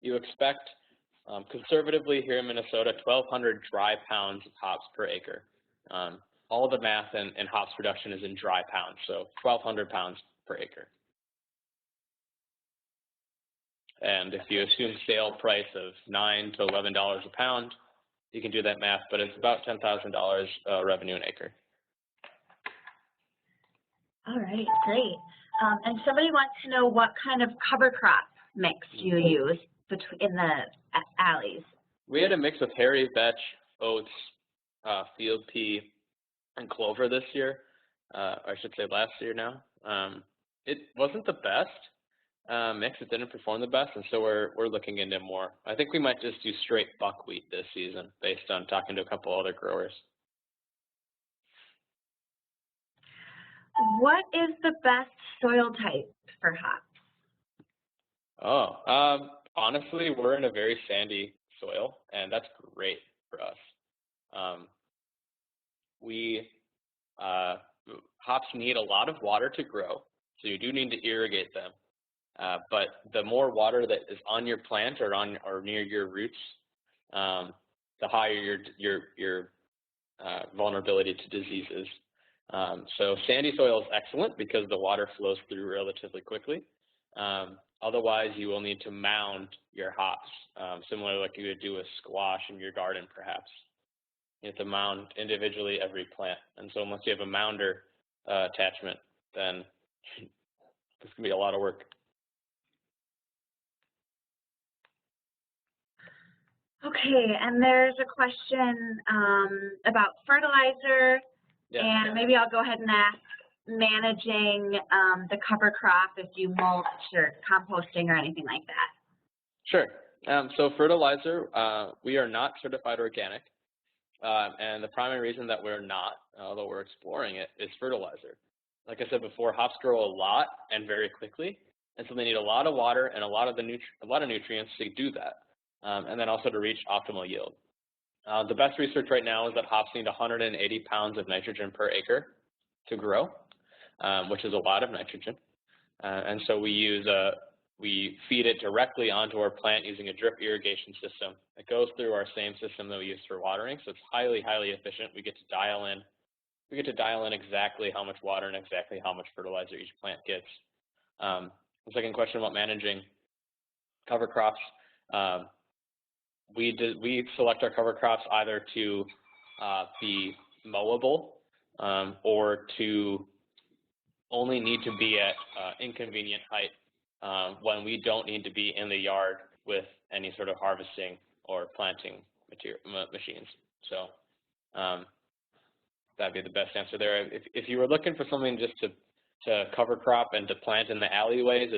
You expect, conservatively here in Minnesota, 1,200 dry pounds of hops per acre. All the math in hops production is in dry pounds, so 1,200 pounds per acre. And if you assume sale price of $9 to $11 a pound, you can do that math, but it's about $10,000 revenue an acre. All right, great. And somebody wants to know what kind of cover crop mix you use in the alleys. We had a mix of hairy vetch, oats, field pea, and clover this year. I should say last year now. It wasn't the best mix. It didn't perform the best, and so we're looking into more. I think we might just do straight buckwheat this season based on talking to a couple other growers. What is the best soil type for hops? Oh, honestly, we're in a very sandy soil, and that's great for us. Hops need a lot of water to grow, so you do need to irrigate them. But the more water that is on your plant or near your roots, the higher your vulnerability to diseases. So sandy soil is excellent because the water flows through relatively quickly. Otherwise, you will need to mound your hops, similar like you would do with squash in your garden, perhaps. You have to mound individually every plant. And so unless you have a mounder attachment, then it's going to be a lot of work. Okay, and there's a question about fertilizer, and maybe I'll go ahead and ask managing the cover crop if you mulch or composting or anything like that. Sure. So fertilizer, we are not certified organic, and the primary reason that we're not, although we're exploring it, is fertilizer. Like I said before, hops grow a lot and very quickly, and so they need a lot of water and a lot of nutrients to do that. And then also to reach optimal yield. The best research right now is that hops need 180 pounds of nitrogen per acre to grow, which is a lot of nitrogen. And so we feed it directly onto our plant using a drip irrigation system. It goes through our same system that we use for watering, so it's highly, highly efficient. We get to dial in exactly how much water and exactly how much fertilizer each plant gets. The second question about managing cover crops. We select our cover crops either to be mowable or to only need to be at inconvenient height when we don't need to be in the yard with any sort of harvesting or planting machines. So that'd be the best answer there. If you were looking for something just to cover crop and to plant in the alleyways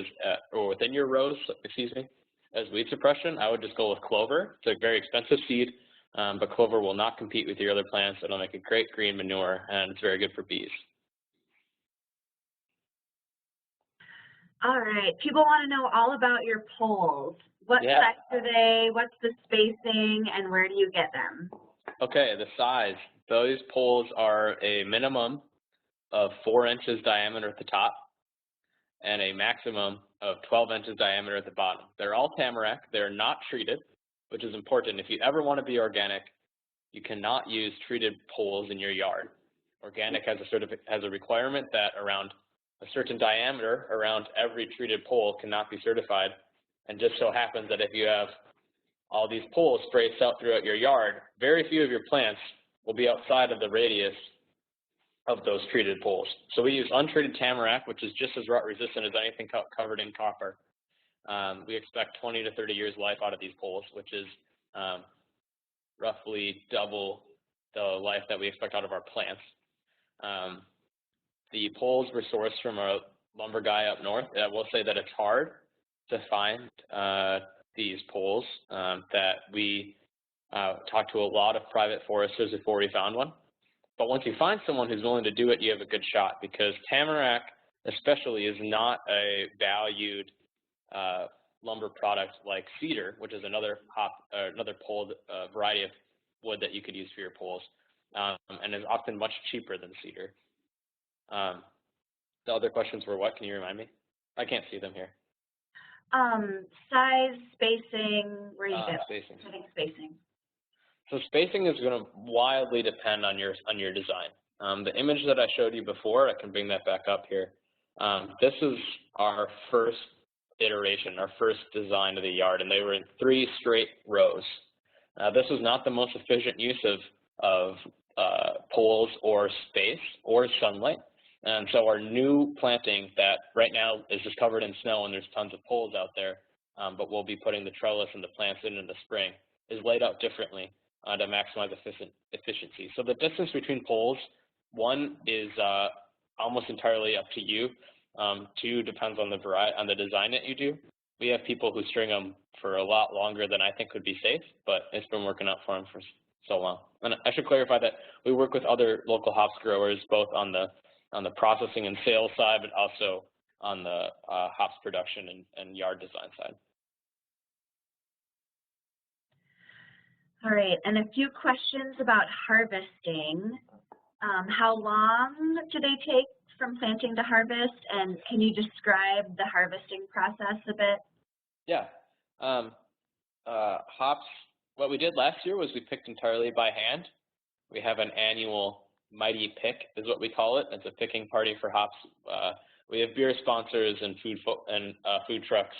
or within your rows, excuse me, as weed suppression, I would just go with clover. It's a very expensive seed, but clover will not compete with your other plants. It'll make a great green manure, and it's very good for bees. All right. People want to know all about your poles. What size are they? What's the spacing? And where do you get them? Okay, the size. Those poles are a minimum of 4 inches diameter at the top and a maximum of 12 inches diameter at the bottom. They're all tamarack. They're not treated, which is important. If you ever want to be organic, you cannot use treated poles in your yard. Organic has a requirement that around a certain diameter around every treated pole cannot be certified. And just so happens that if you have all these poles spaced out throughout your yard, very few of your plants will be outside of the radius of those treated poles. So we use untreated tamarack, which is just as rot resistant as anything covered in copper. We expect 20 to 30 years life out of these poles, which is roughly double the life that we expect out of our plants. The poles were sourced from a lumber guy up north. I will say that it's hard to find these poles, that we talked to a lot of private foresters before we found one. But once you find someone who's willing to do it, you have a good shot, because tamarack especially is not a valued lumber product like cedar, which is another pole variety of wood that you could use for your poles, and is often much cheaper than cedar. The other questions were what? Can you remind me? I can't see them here. Size, spacing, where you get spacing. I think spacing. So spacing is going to wildly depend on your design. The image that I showed you before, I can bring that back up here. This is our first iteration, our first design of the yard, and they were in 3 straight rows. This was not the most efficient use of poles or space or sunlight. And so our new planting that right now is just covered in snow and there's tons of poles out there, but we'll be putting the trellis and the plants in the spring, is laid out differently to maximize efficiency. So the distance between poles, 1 is almost entirely up to you. 2 depends on the variety, on the design that you do. We have people who string them for a lot longer than I think would be safe, but it's been working out for them for so long. And I should clarify that we work with other local hops growers, both on the processing and sales side, but also on the hops production and yard design side. All right, and a few questions about harvesting. How long do they take from planting to harvest, and can you describe the harvesting process a bit? Yeah. Hops, what we did last year was we picked entirely by hand. We have an annual Mighty Pick is what we call it. It's a picking party for hops. We have beer sponsors and food trucks,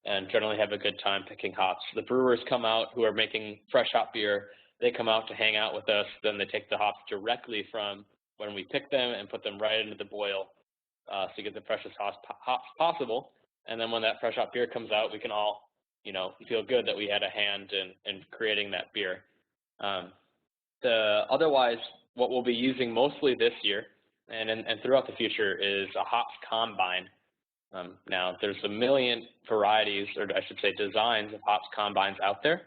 and generally have a good time picking hops. The brewers come out who are making fresh hop beer. They come out to hang out with us. Then they take the hops directly from when we pick them and put them right into the boil to get the freshest hops possible. And then when that fresh hop beer comes out, we can all, feel good that we had a hand in creating that beer. Otherwise, what we'll be using mostly this year and throughout the future is a hops combine. Now, there's a million varieties, or I should say designs of hops combines out there.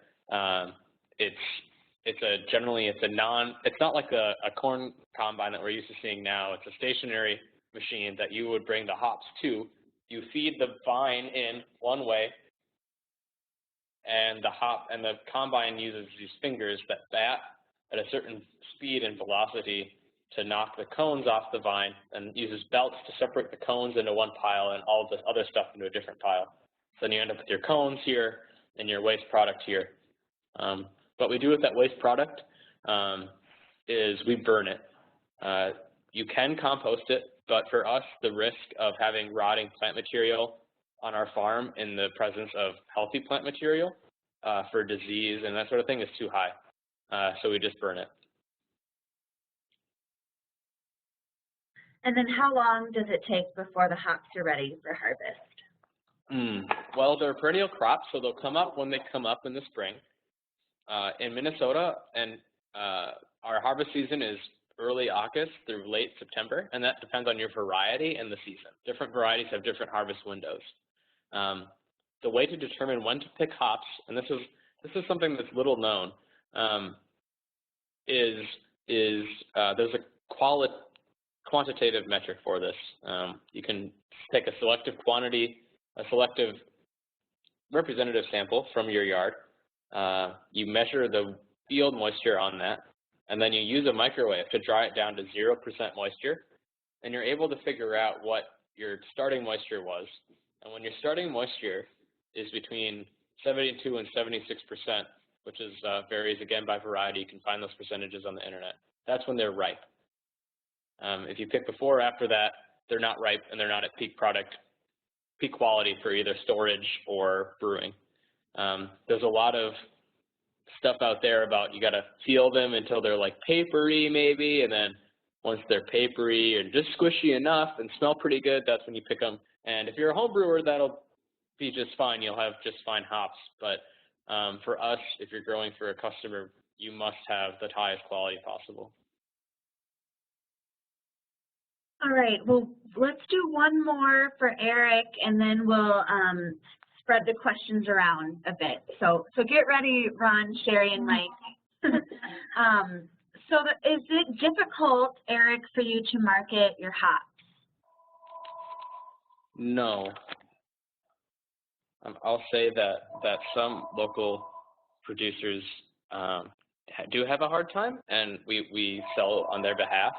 It's not like a corn combine that we're used to seeing now. It's a stationary machine that you would bring the hops to. You feed the vine in one way, and the combine uses these fingers that bat at a certain speed and velocity to knock the cones off the vine, and uses belts to separate the cones into one pile and all the other stuff into a different pile. So then you end up with your cones here and your waste product here. What we do with that waste product is we burn it. You can compost it, but for us, the risk of having rotting plant material on our farm in the presence of healthy plant material for disease and that sort of thing is too high. So we just burn it. And then how long does it take before the hops are ready for harvest? Well, they're perennial crops, so they'll come up when they come up in the spring. In Minnesota, and our harvest season is early August through late September, and that depends on your variety and the season. Different varieties have different harvest windows. The way to determine when to pick hops, and this is something that's little known, is there's a quantitative metric for this. You can take a selective representative sample from your yard. You measure the field moisture on that, and then you use a microwave to dry it down to 0% moisture, and you're able to figure out what your starting moisture was. And when your starting moisture is between 72 and 76%, which is varies again by variety, you can find those percentages on the internet, that's when they're ripe. If you pick before or after that, they're not ripe and they're not at peak quality for either storage or brewing. There's a lot of stuff out there about you got to feel them until they're like papery maybe, and then once they're papery and just squishy enough and smell pretty good, that's when you pick them. And if you're a home brewer, that'll be just fine. You'll have just fine hops. But for us, if you're growing for a customer, you must have the highest quality possible. All right, well, let's do one more for Eric, and then we'll spread the questions around a bit. So get ready, Ron, Sherry, and Mike. Is it difficult, Eric, for you to market your hops? No. I'll say that some local producers do have a hard time, and we sell on their behalf.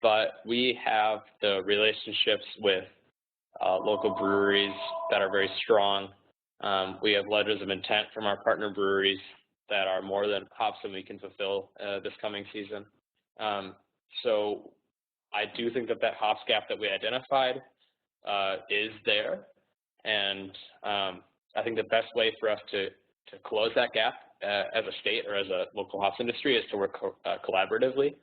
But we have the relationships with local breweries that are very strong. We have letters of intent from our partner breweries that are more than hops than we can fulfill this coming season. So I do think that hops gap that we identified is there, and I think the best way for us to close that gap as a state or as a local hops industry is to work collaboratively.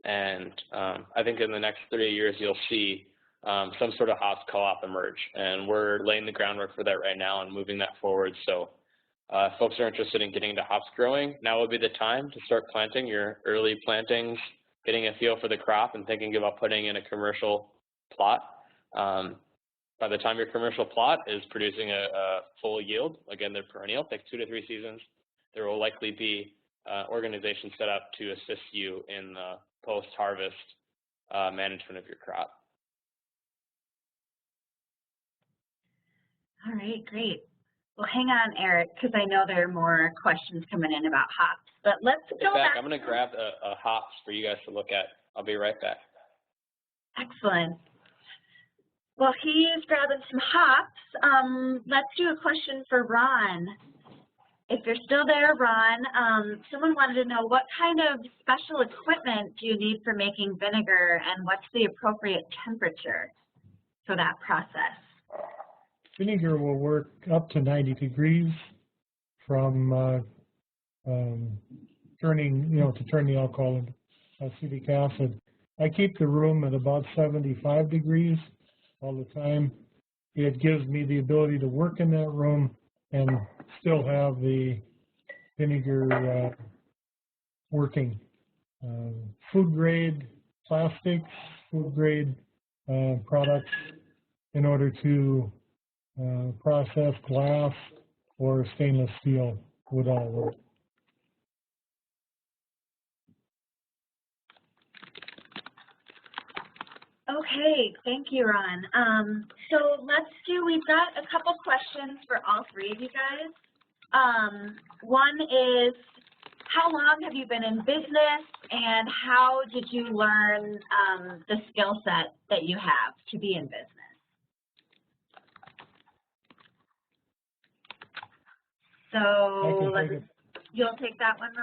And I think in the next 3 years you'll see some sort of hops co-op emerge, and we're laying the groundwork for that right now and moving that forward. So if folks are interested in getting into hops growing, now would be the time to start planting your early plantings, getting a feel for the crop, and thinking about putting in a commercial plot. By the time your commercial plot is producing a full yield, again, they're perennial, takes 2 to 3 seasons, there will likely be organizations set up to assist you in the post-harvest management of your crop. All right, great. Well, hang on, Eric, because I know there are more questions coming in about hops. But let's go back. I'm going to grab a hops for you guys to look at. I'll be right back. Excellent. Well, he's grabbing some hops. Let's do a question for Ron. If you're still there, Ron, someone wanted to know what kind of special equipment do you need for making vinegar, and what's the appropriate temperature for that process? Vinegar will work up to 90 degrees from turning, to turn the alcohol into acetic acid. I keep the room at about 75 degrees all the time. It gives me the ability to work in that room and still have the vinegar working. Food grade plastics, food grade products in order to process glass or stainless steel would all work. Okay, thank you, Ron. So we've got a couple questions for all three of you guys. One is, how long have you been in business, and how did you learn the skill set that you have to be in business? So you'll take that one,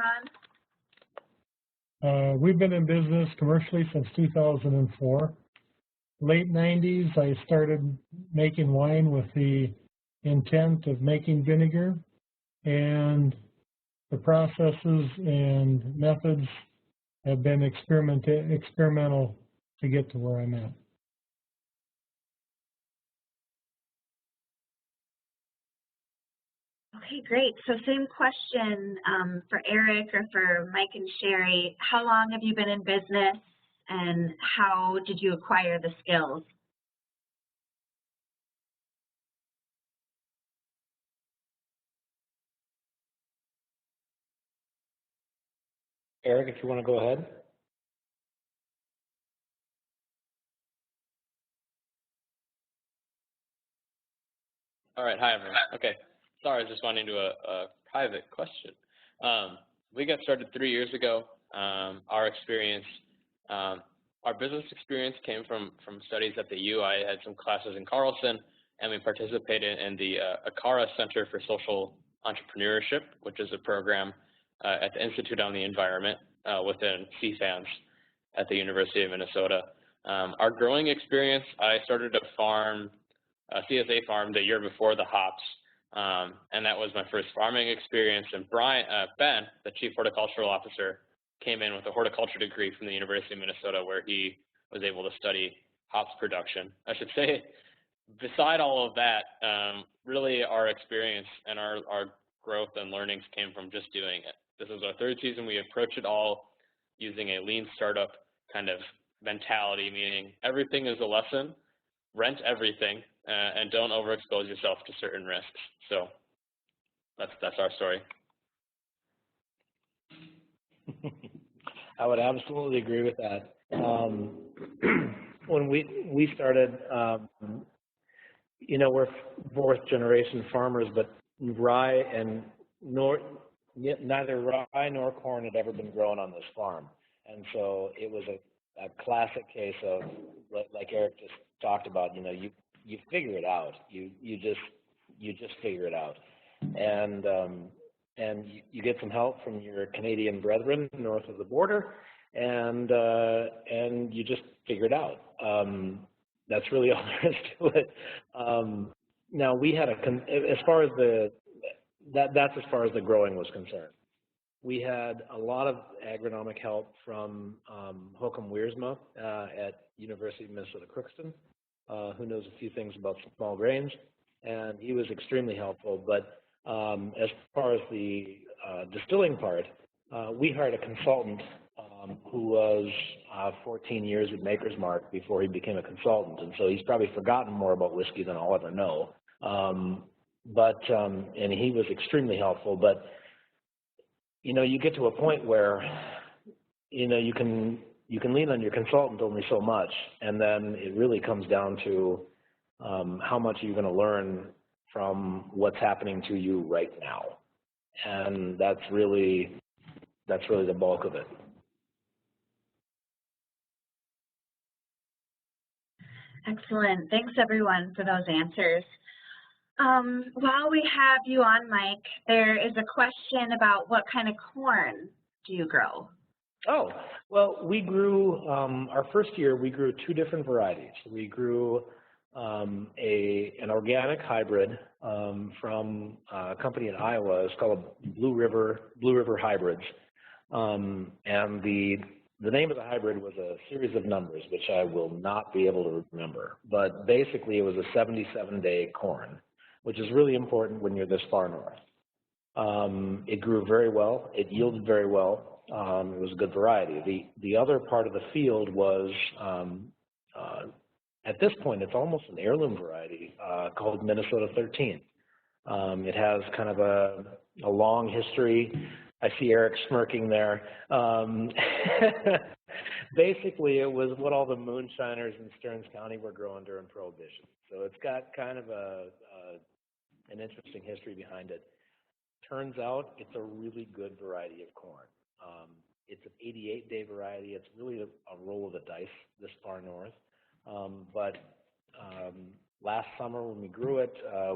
Ron? We've been in business commercially since 2004. Late 90s, I started making wine with the intent of making vinegar, and the processes and methods have been experimental to get to where I'm at. Okay, great. So same question for Eric or for Mike and Sherry. How long have you been in business and how did you acquire the skills? Eric, if you want to go ahead. All right, hi everyone. Okay, sorry, I was just wanting to a private question. We got started 3 years ago. Our experience, our business experience came from studies at the U. I had some classes in Carlson, and we participated in the ACARA Center for Social Entrepreneurship, which is a program at the Institute on the Environment within CFANS at the University of Minnesota. Our growing experience, I started a farm, a CSA farm the year before the hops, and that was my first farming experience. And Ben, the Chief Horticultural Officer, came in with a horticulture degree from the University of Minnesota where he was able to study hops production. I should say, beside all of that, really our experience and our growth and learnings came from just doing it. This is our third season. We approach it all using a lean startup kind of mentality, meaning everything is a lesson, rent everything, and don't overexpose yourself to certain risks. So that's our story. I would absolutely agree with that. When we started, you know, we're fourth generation farmers, but rye and neither rye nor corn had ever been grown on this farm, and so it was a classic case of, like Eric just talked about. You know, you figure it out. You just figure it out, and you get some help from your Canadian brethren north of the border, and you just figure it out. That's really all there is to it. Now we had as far as that's as far as the growing was concerned. We had a lot of agronomic help from Håkon Wiersma at University of Minnesota Crookston, who knows a few things about small grains, and he was extremely helpful. But as far as the distilling part, we hired a consultant who was 14 years at Maker's Mark before he became a consultant, and so he's probably forgotten more about whiskey than I'll ever know. And he was extremely helpful. But you know, you get to a point where you know you can lean on your consultant only so much, and then it really comes down to how much are you going to learn from what's happening to you right now, and that's really the bulk of it. Excellent. Thanks, everyone, for those answers. While we have you on, Mike, there is a question about what kind of corn do you grow? Oh, well, we grew, our first year, we grew 2 different varieties. We grew an organic hybrid from a company in Iowa. It's called Blue River Hybrids. And the name of the hybrid was a series of numbers, which I will not be able to remember. But basically, it was a 77-day corn, which is really important when you're this far north. It grew very well. It yielded very well. It was a good variety. The other part of the field was, at this point, it's almost an heirloom variety called Minnesota 13. It has kind of a long history. I see Eric smirking there. Basically, it was what all the moonshiners in Stearns County were growing during Prohibition. So it's got kind of an interesting history behind it. Turns out it's a really good variety of corn. It's an 88-day variety. It's really a roll of the dice this far north. But last summer when we grew it,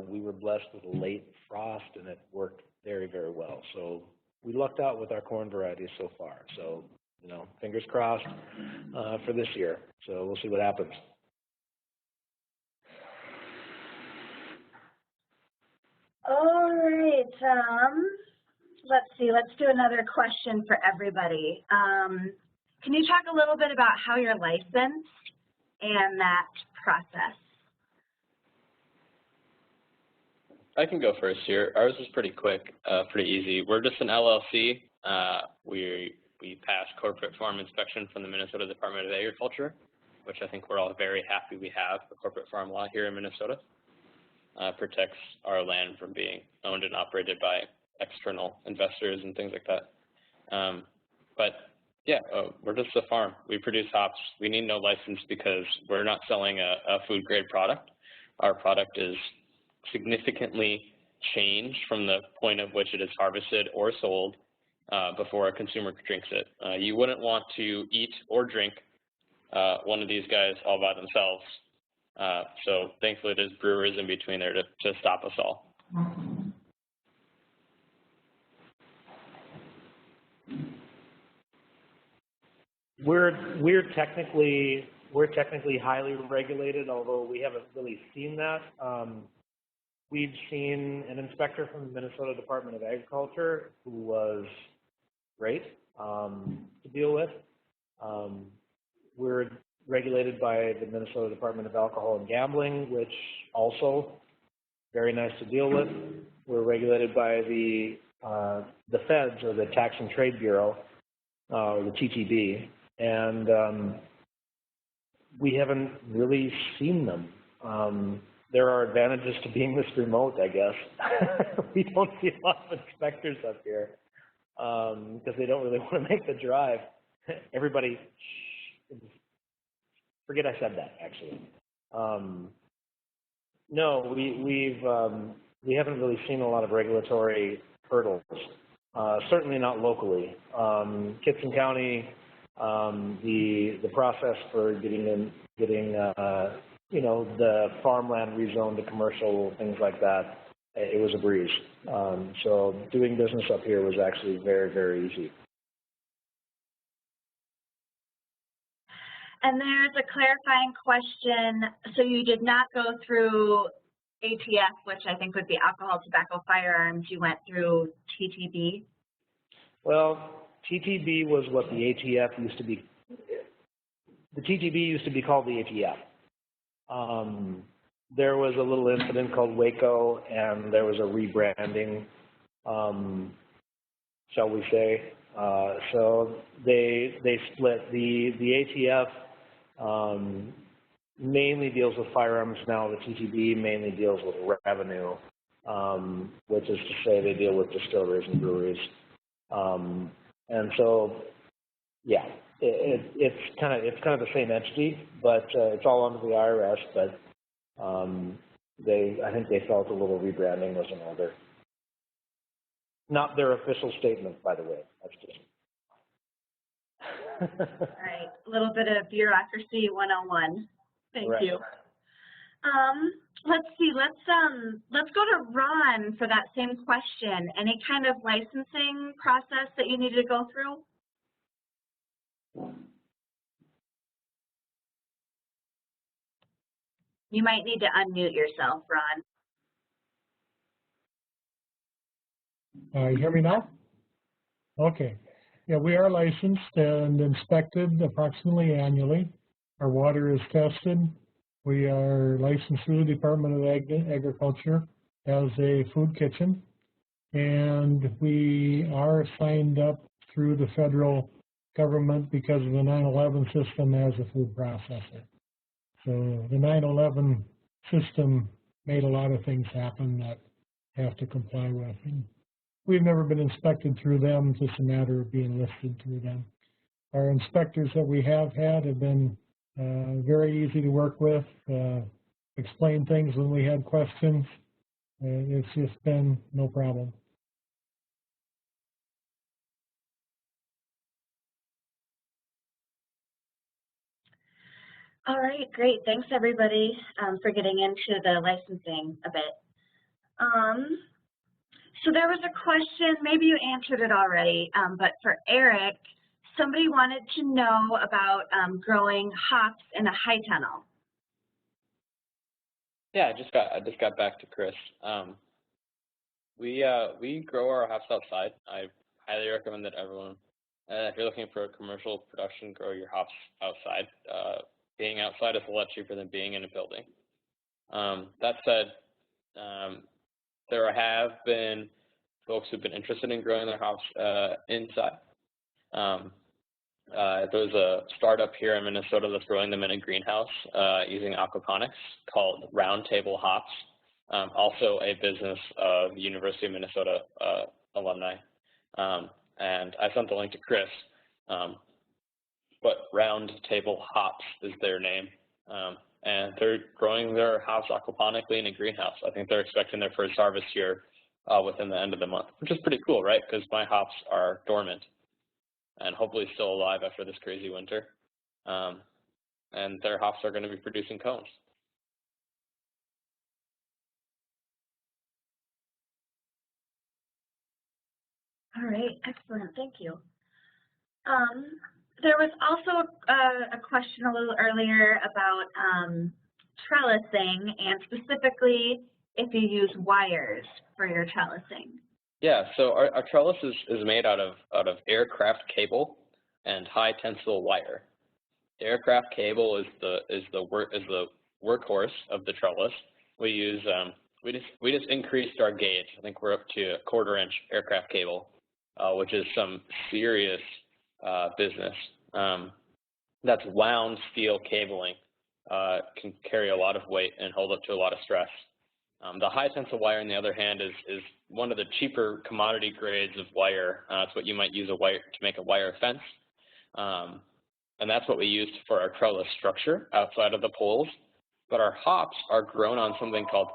we were blessed with a late frost, and it worked very, very well. So we lucked out with our corn varieties so far. So, you know, fingers crossed for this year. So we'll see what happens. All right. Let's see. Let's do another question for everybody. Can you talk a little bit about how you're licensed and that process? I can go first here. Ours is pretty quick, pretty easy. We're just an LLC. We pass corporate farm inspection from the Minnesota Department of Agriculture, which I think we're all very happy we have. The corporate farm law here in Minnesota protects our land from being owned and operated by external investors and things like that. But yeah, we're just a farm. We produce hops. We need no license because we're not selling a food grade product. Our product is significantly changed from the point of which it is harvested or sold before a consumer drinks it. You wouldn't want to eat or drink one of these guys all by themselves. So thankfully there's brewers in between there to stop us all. We're technically highly regulated, although we haven't really seen that. We've seen an inspector from the Minnesota Department of Agriculture who was great to deal with. We're regulated by the Minnesota Department of Alcohol and Gambling, which also very nice to deal with. We're regulated by the feds, or the Tax and Trade Bureau, or the TTB, and we haven't really seen them. There are advantages to being this remote, I guess. We don't see a lot of inspectors up here because they don't really want to make the drive. Everybody, forget I said that, actually. No, we haven't really seen a lot of regulatory hurdles. Certainly not locally. Kitson County, the process for getting the farmland rezoned to commercial, things like that, it was a breeze. So doing business up here was actually very, very easy. And there's a clarifying question. So you did not go through ATF, which I think would be alcohol, tobacco, firearms. You went through TTB? Well, TTB was what the ATF used to be. The TTB used to be called the ATF. There was a little incident called Waco, and there was a rebranding, shall we say. So they split. The ATF mainly deals with firearms now. The TTB mainly deals with revenue, which is to say they deal with distilleries and breweries. And so, yeah, it's kind of the same entity, but it's all under the IRS. But I think they felt a little rebranding was in order. Not their official statement, by the way. That's just. All right, a little bit of bureaucracy 101. Thank Right. you. Let's see. Let's go to Ron for that same question. Any kind of licensing process that you needed to go through? You might need to unmute yourself, Ron. You hear me now? Okay. Yeah, we are licensed and inspected approximately annually. Our water is tested. We are licensed through the Department of Agriculture as a food kitchen. And we are signed up through the federal government because of the 9/11 system as a food processor. So the 9/11 system made a lot of things happen that have to comply with. And we've never been inspected through them, it's just a matter of being listed through them. Our inspectors that we have had have been very easy to work with, explain things when we had questions. It's just been no problem. All right, great. Thanks, everybody, for getting into the licensing a bit. So there was a question, maybe you answered it already, but for Eric, somebody wanted to know about growing hops in a high tunnel. Yeah, I just got back to Chris. We grow our hops outside. I highly recommend that everyone If you're looking for a commercial production, grow your hops outside. Being outside is a lot cheaper than being in a building. That said, there have been folks who've been interested in growing their hops inside. There's a startup here in Minnesota that's growing them in a greenhouse using aquaponics called Round Table Hops. Also a business of University of Minnesota alumni. And I sent the link to Chris, but Round Table Hops is their name. And they're growing their hops aquaponically in a greenhouse. I think they're expecting their first harvest here within the end of the month, which is pretty cool, right? Because my hops are dormant and hopefully still alive after this crazy winter. And their hops are going to be producing cones. All right, excellent, thank you. There was also a question a little earlier about trellising, and specifically if you use wires for your trellising. Yeah, so our trellis is made out of aircraft cable and high tensile wire. Aircraft cable is the workhorse of the trellis. We use we just increased our gauge. I think we're up to a 1/4 inch aircraft cable, which is some serious business. That's wound steel cabling. Can carry a lot of weight and hold up to a lot of stress. The high tensile wire, on the other hand, is one of the cheaper commodity grades of wire. It's what you might use to make a wire fence. And that's what we used for our trellis structure outside of the poles. But our hops are grown on something called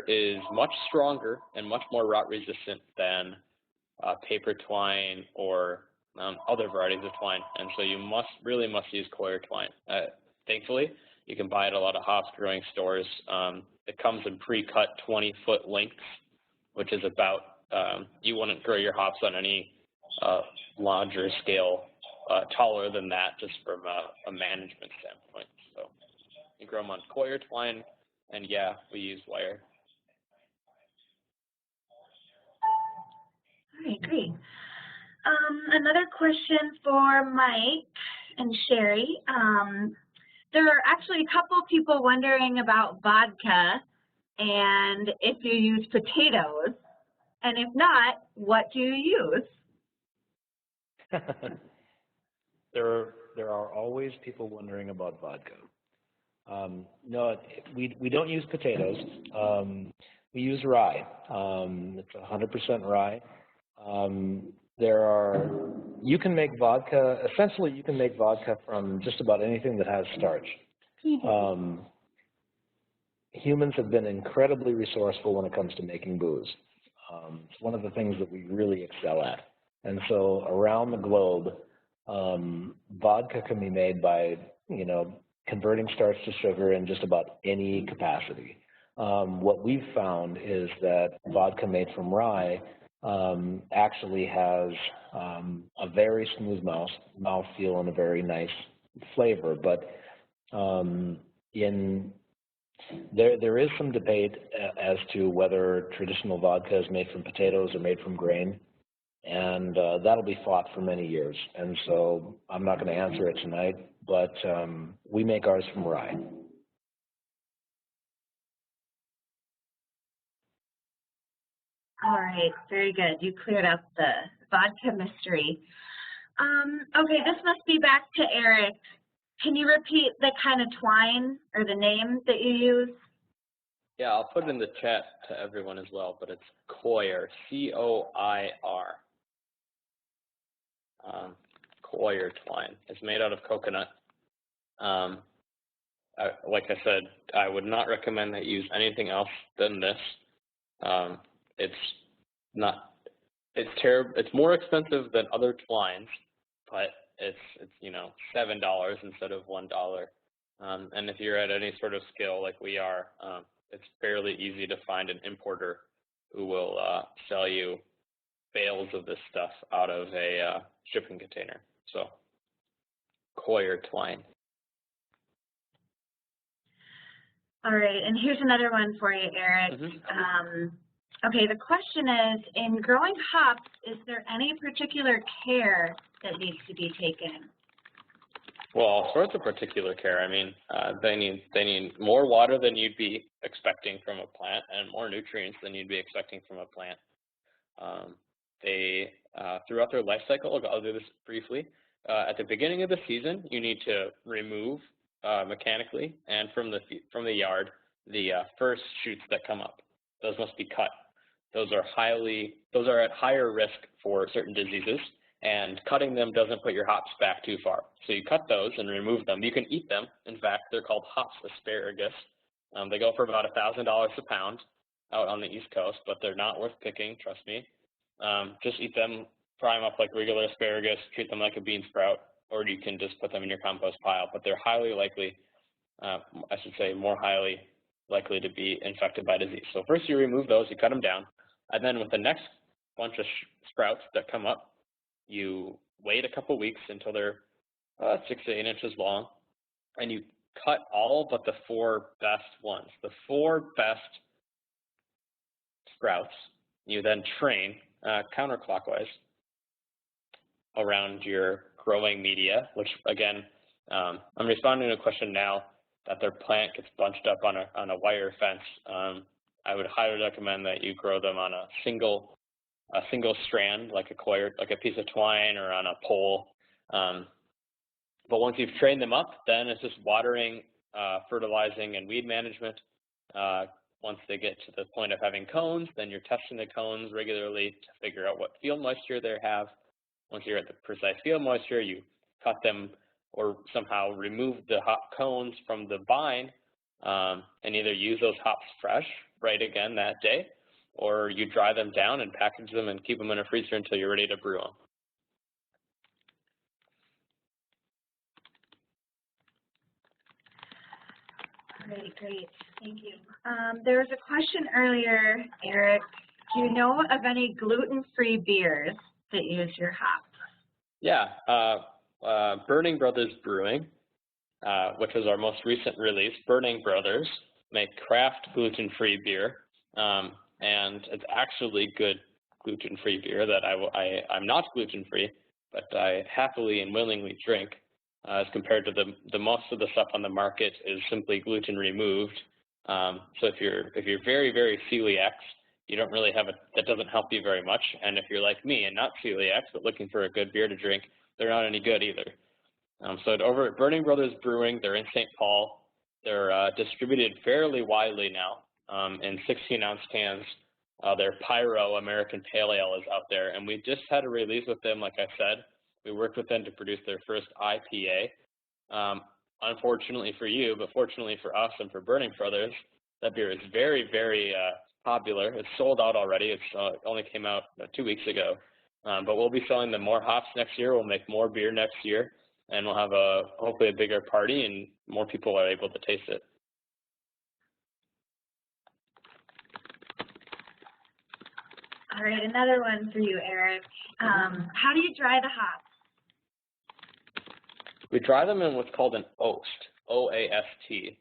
is much stronger and much more rot resistant than paper twine or other varieties of twine, and so you really must use coir twine. Thankfully, you can buy it at a lot of hops growing stores. It comes in pre-cut 20-foot lengths, which is about, you wouldn't grow your hops on any larger scale taller than that, just from a management standpoint. So you grow them on coir twine, and yeah, we use wire. All right, great. Another question for Mike and Sherry. There are actually a couple people wondering about vodka and if you use potatoes, and if not, what do you use? There are always people wondering about vodka. No, we don't use potatoes. We use rye. It's 100% rye. You can make vodka, essentially you can make vodka from just about anything that has starch. Humans have been incredibly resourceful when it comes to making booze. It's one of the things that we really excel at. And so around the globe, vodka can be made by, converting starch to sugar in just about any capacity. What we've found is that vodka made from rye actually has a very smooth mouthfeel and a very nice flavor. But there is some debate as to whether traditional vodka is made from potatoes or made from grain, and that'll be fought for many years. And so I'm not going to answer it tonight, but we make ours from rye. All right, very good. You cleared up the vodka mystery. Okay, this must be back to Eric. Can you repeat the kind of twine or the name that you use? Yeah, I'll put it in the chat to everyone as well, but it's coir, C-O-I-R. Coir twine. It's made out of coconut. Like I said, I would not recommend that you use anything else than this. It's more expensive than other twines, but it's $7 instead of $1. And if you're at any sort of scale like we are, it's fairly easy to find an importer who will sell you bales of this stuff out of a shipping container. So, coir twine. All right, and here's another one for you, Eric. Okay, the question is, in growing hops, is there any particular care that needs to be taken? Well, all sorts of particular care. I mean, they need more water than you'd be expecting from a plant, and more nutrients than you'd be expecting from a plant. Throughout their life cycle, I'll do this briefly. At the beginning of the season, you need to remove mechanically and from the yard the first shoots that come up. Those must be cut. Those are at higher risk for certain diseases, and cutting them doesn't put your hops back too far. So you cut those and remove them. You can eat them. In fact, they're called hops asparagus. They go for about $1,000 a pound out on the East Coast, but they're not worth picking, trust me. Just eat them, fry them up like regular asparagus, treat them like a bean sprout, or you can just put them in your compost pile. But they're highly likely, more highly likely to be infected by disease. So first you remove those, you cut them down, and then with the next bunch of sprouts that come up, you wait a couple weeks until they're 6 to 8 inches long, and you cut all but the 4 best ones. The 4 best sprouts, you then train counterclockwise around your growing media, which again, I'm responding to a question now that their plant gets bunched up on a wire fence. I would highly recommend that you grow them on a single strand, like a piece of twine, or on a pole. But once you've trained them up, then it's just watering, fertilizing, and weed management. Once they get to the point of having cones, then you're testing the cones regularly to figure out what field moisture they have. Once you're at the precise field moisture, you cut them or somehow remove the hop cones from the vine, and either use those hops fresh right again that day, or you dry them down and package them and keep them in a freezer until you're ready to brew them. Great, thank you. There was a question earlier, Eric. Do you know of any gluten-free beers that use your hops? Yeah, Burning Brothers Brewing, which is our most recent release. Burning Brothers make craft gluten-free beer, and it's actually good gluten-free beer that I'm not gluten-free, but I happily and willingly drink. As compared to the most of the stuff on the market is simply gluten removed. So if you're very, very celiac, you don't really have that doesn't help you very much. And if you're like me and not celiac but looking for a good beer to drink, they're not any good either. So over at Burning Brothers Brewing, they're in St. Paul. They're distributed fairly widely now in 16-ounce cans. Their Pyro American Pale Ale is out there, and we just had a release with them, like I said. We worked with them to produce their first IPA. Unfortunately for you, but fortunately for us and for Burning Brothers, that beer is very, very popular. It's sold out already. It only came out 2 weeks ago. But we'll be selling them more hops next year. We'll make more beer next year, and we'll have hopefully a bigger party and more people are able to taste it. All right, another one for you, Eric. How do you dry the hops? We dry them in what's called an Oast, O-A-S-T,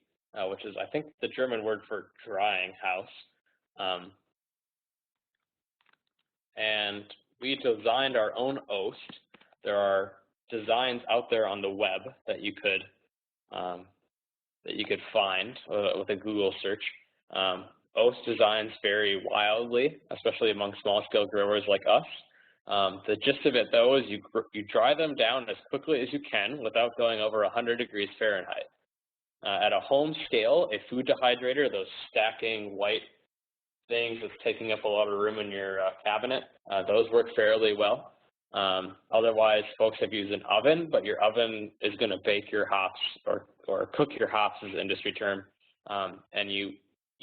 which is, I think, the German word for drying house. And we designed our own Oast. There are designs out there on the web that you could find with a Google search. Oast designs vary wildly, especially among small-scale growers like us. The gist of it, though, is you dry them down as quickly as you can without going over 100 degrees Fahrenheit. At a home scale, a food dehydrator, those stacking white things that's taking up a lot of room in your cabinet, those work fairly well. Otherwise, folks have used an oven, but your oven is going to bake your hops or cook your hops is the industry term, and you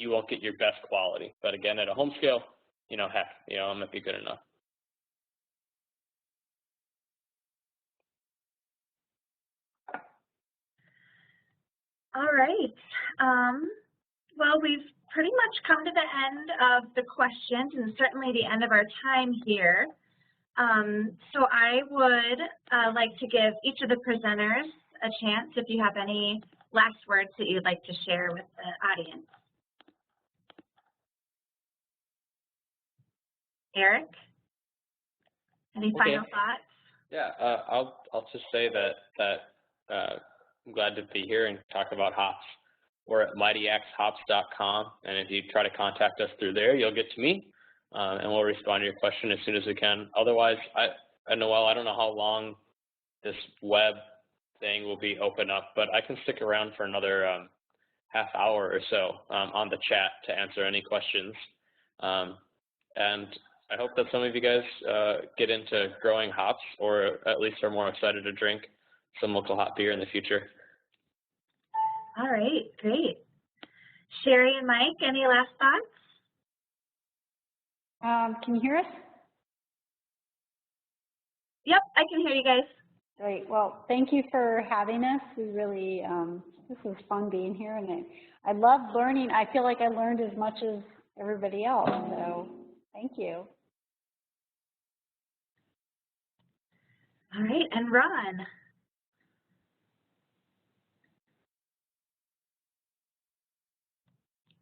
won't get your best quality. But again, at a home scale, heck, it might be good enough. All right. Well, we've pretty much come to the end of the questions and certainly the end of our time here. So I would like to give each of the presenters a chance, if you have any last words that you'd like to share with the audience? Eric, any final thoughts? Yeah, I'll just say that I'm glad to be here and talk about hops. We're at mightyxhops.com, and if you try to contact us through there, you'll get to me, and we'll respond to your question as soon as we can. Otherwise, Noelle, I don't know how long this web thing will be open up, but I can stick around for another half hour or so on the chat to answer any questions. And I hope that some of you guys get into growing hops, or at least are more excited to drink some local hop beer in the future. All right, great. Sherry and Mike, any last thoughts? Can you hear us? Yep, I can hear you guys. Great. Well, thank you for having us. We really, this was fun being here, and I love learning. I feel like I learned as much as everybody else, so thank you. All right, and Ron.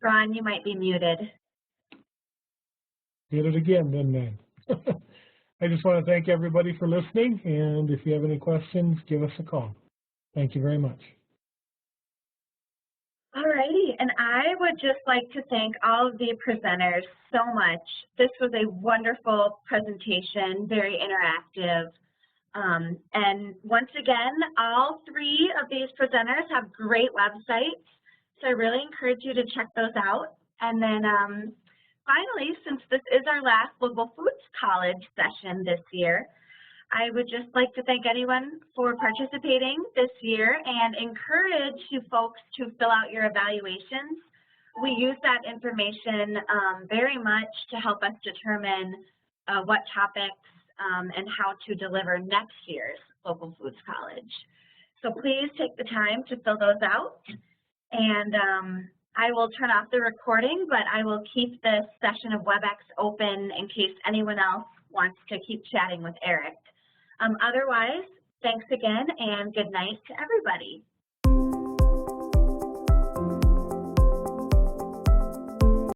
Ron, you might be muted. Did it again, didn't I? I just want to thank everybody for listening, and if you have any questions, give us a call. Thank you very much. All righty, and I would just like to thank all of the presenters so much. This was a wonderful presentation, very interactive. And once again, all three of these presenters have great websites, so I really encourage you to check those out. And then finally, since this is our last Local Foods College session this year, I would just like to thank anyone for participating this year and encourage you folks to fill out your evaluations. We use that information very much to help us determine what topics and how to deliver next year's Local Foods College. So please take the time to fill those out. And I will turn off the recording, but I will keep this session of WebEx open in case anyone else wants to keep chatting with Eric. Otherwise, thanks again and good night to everybody.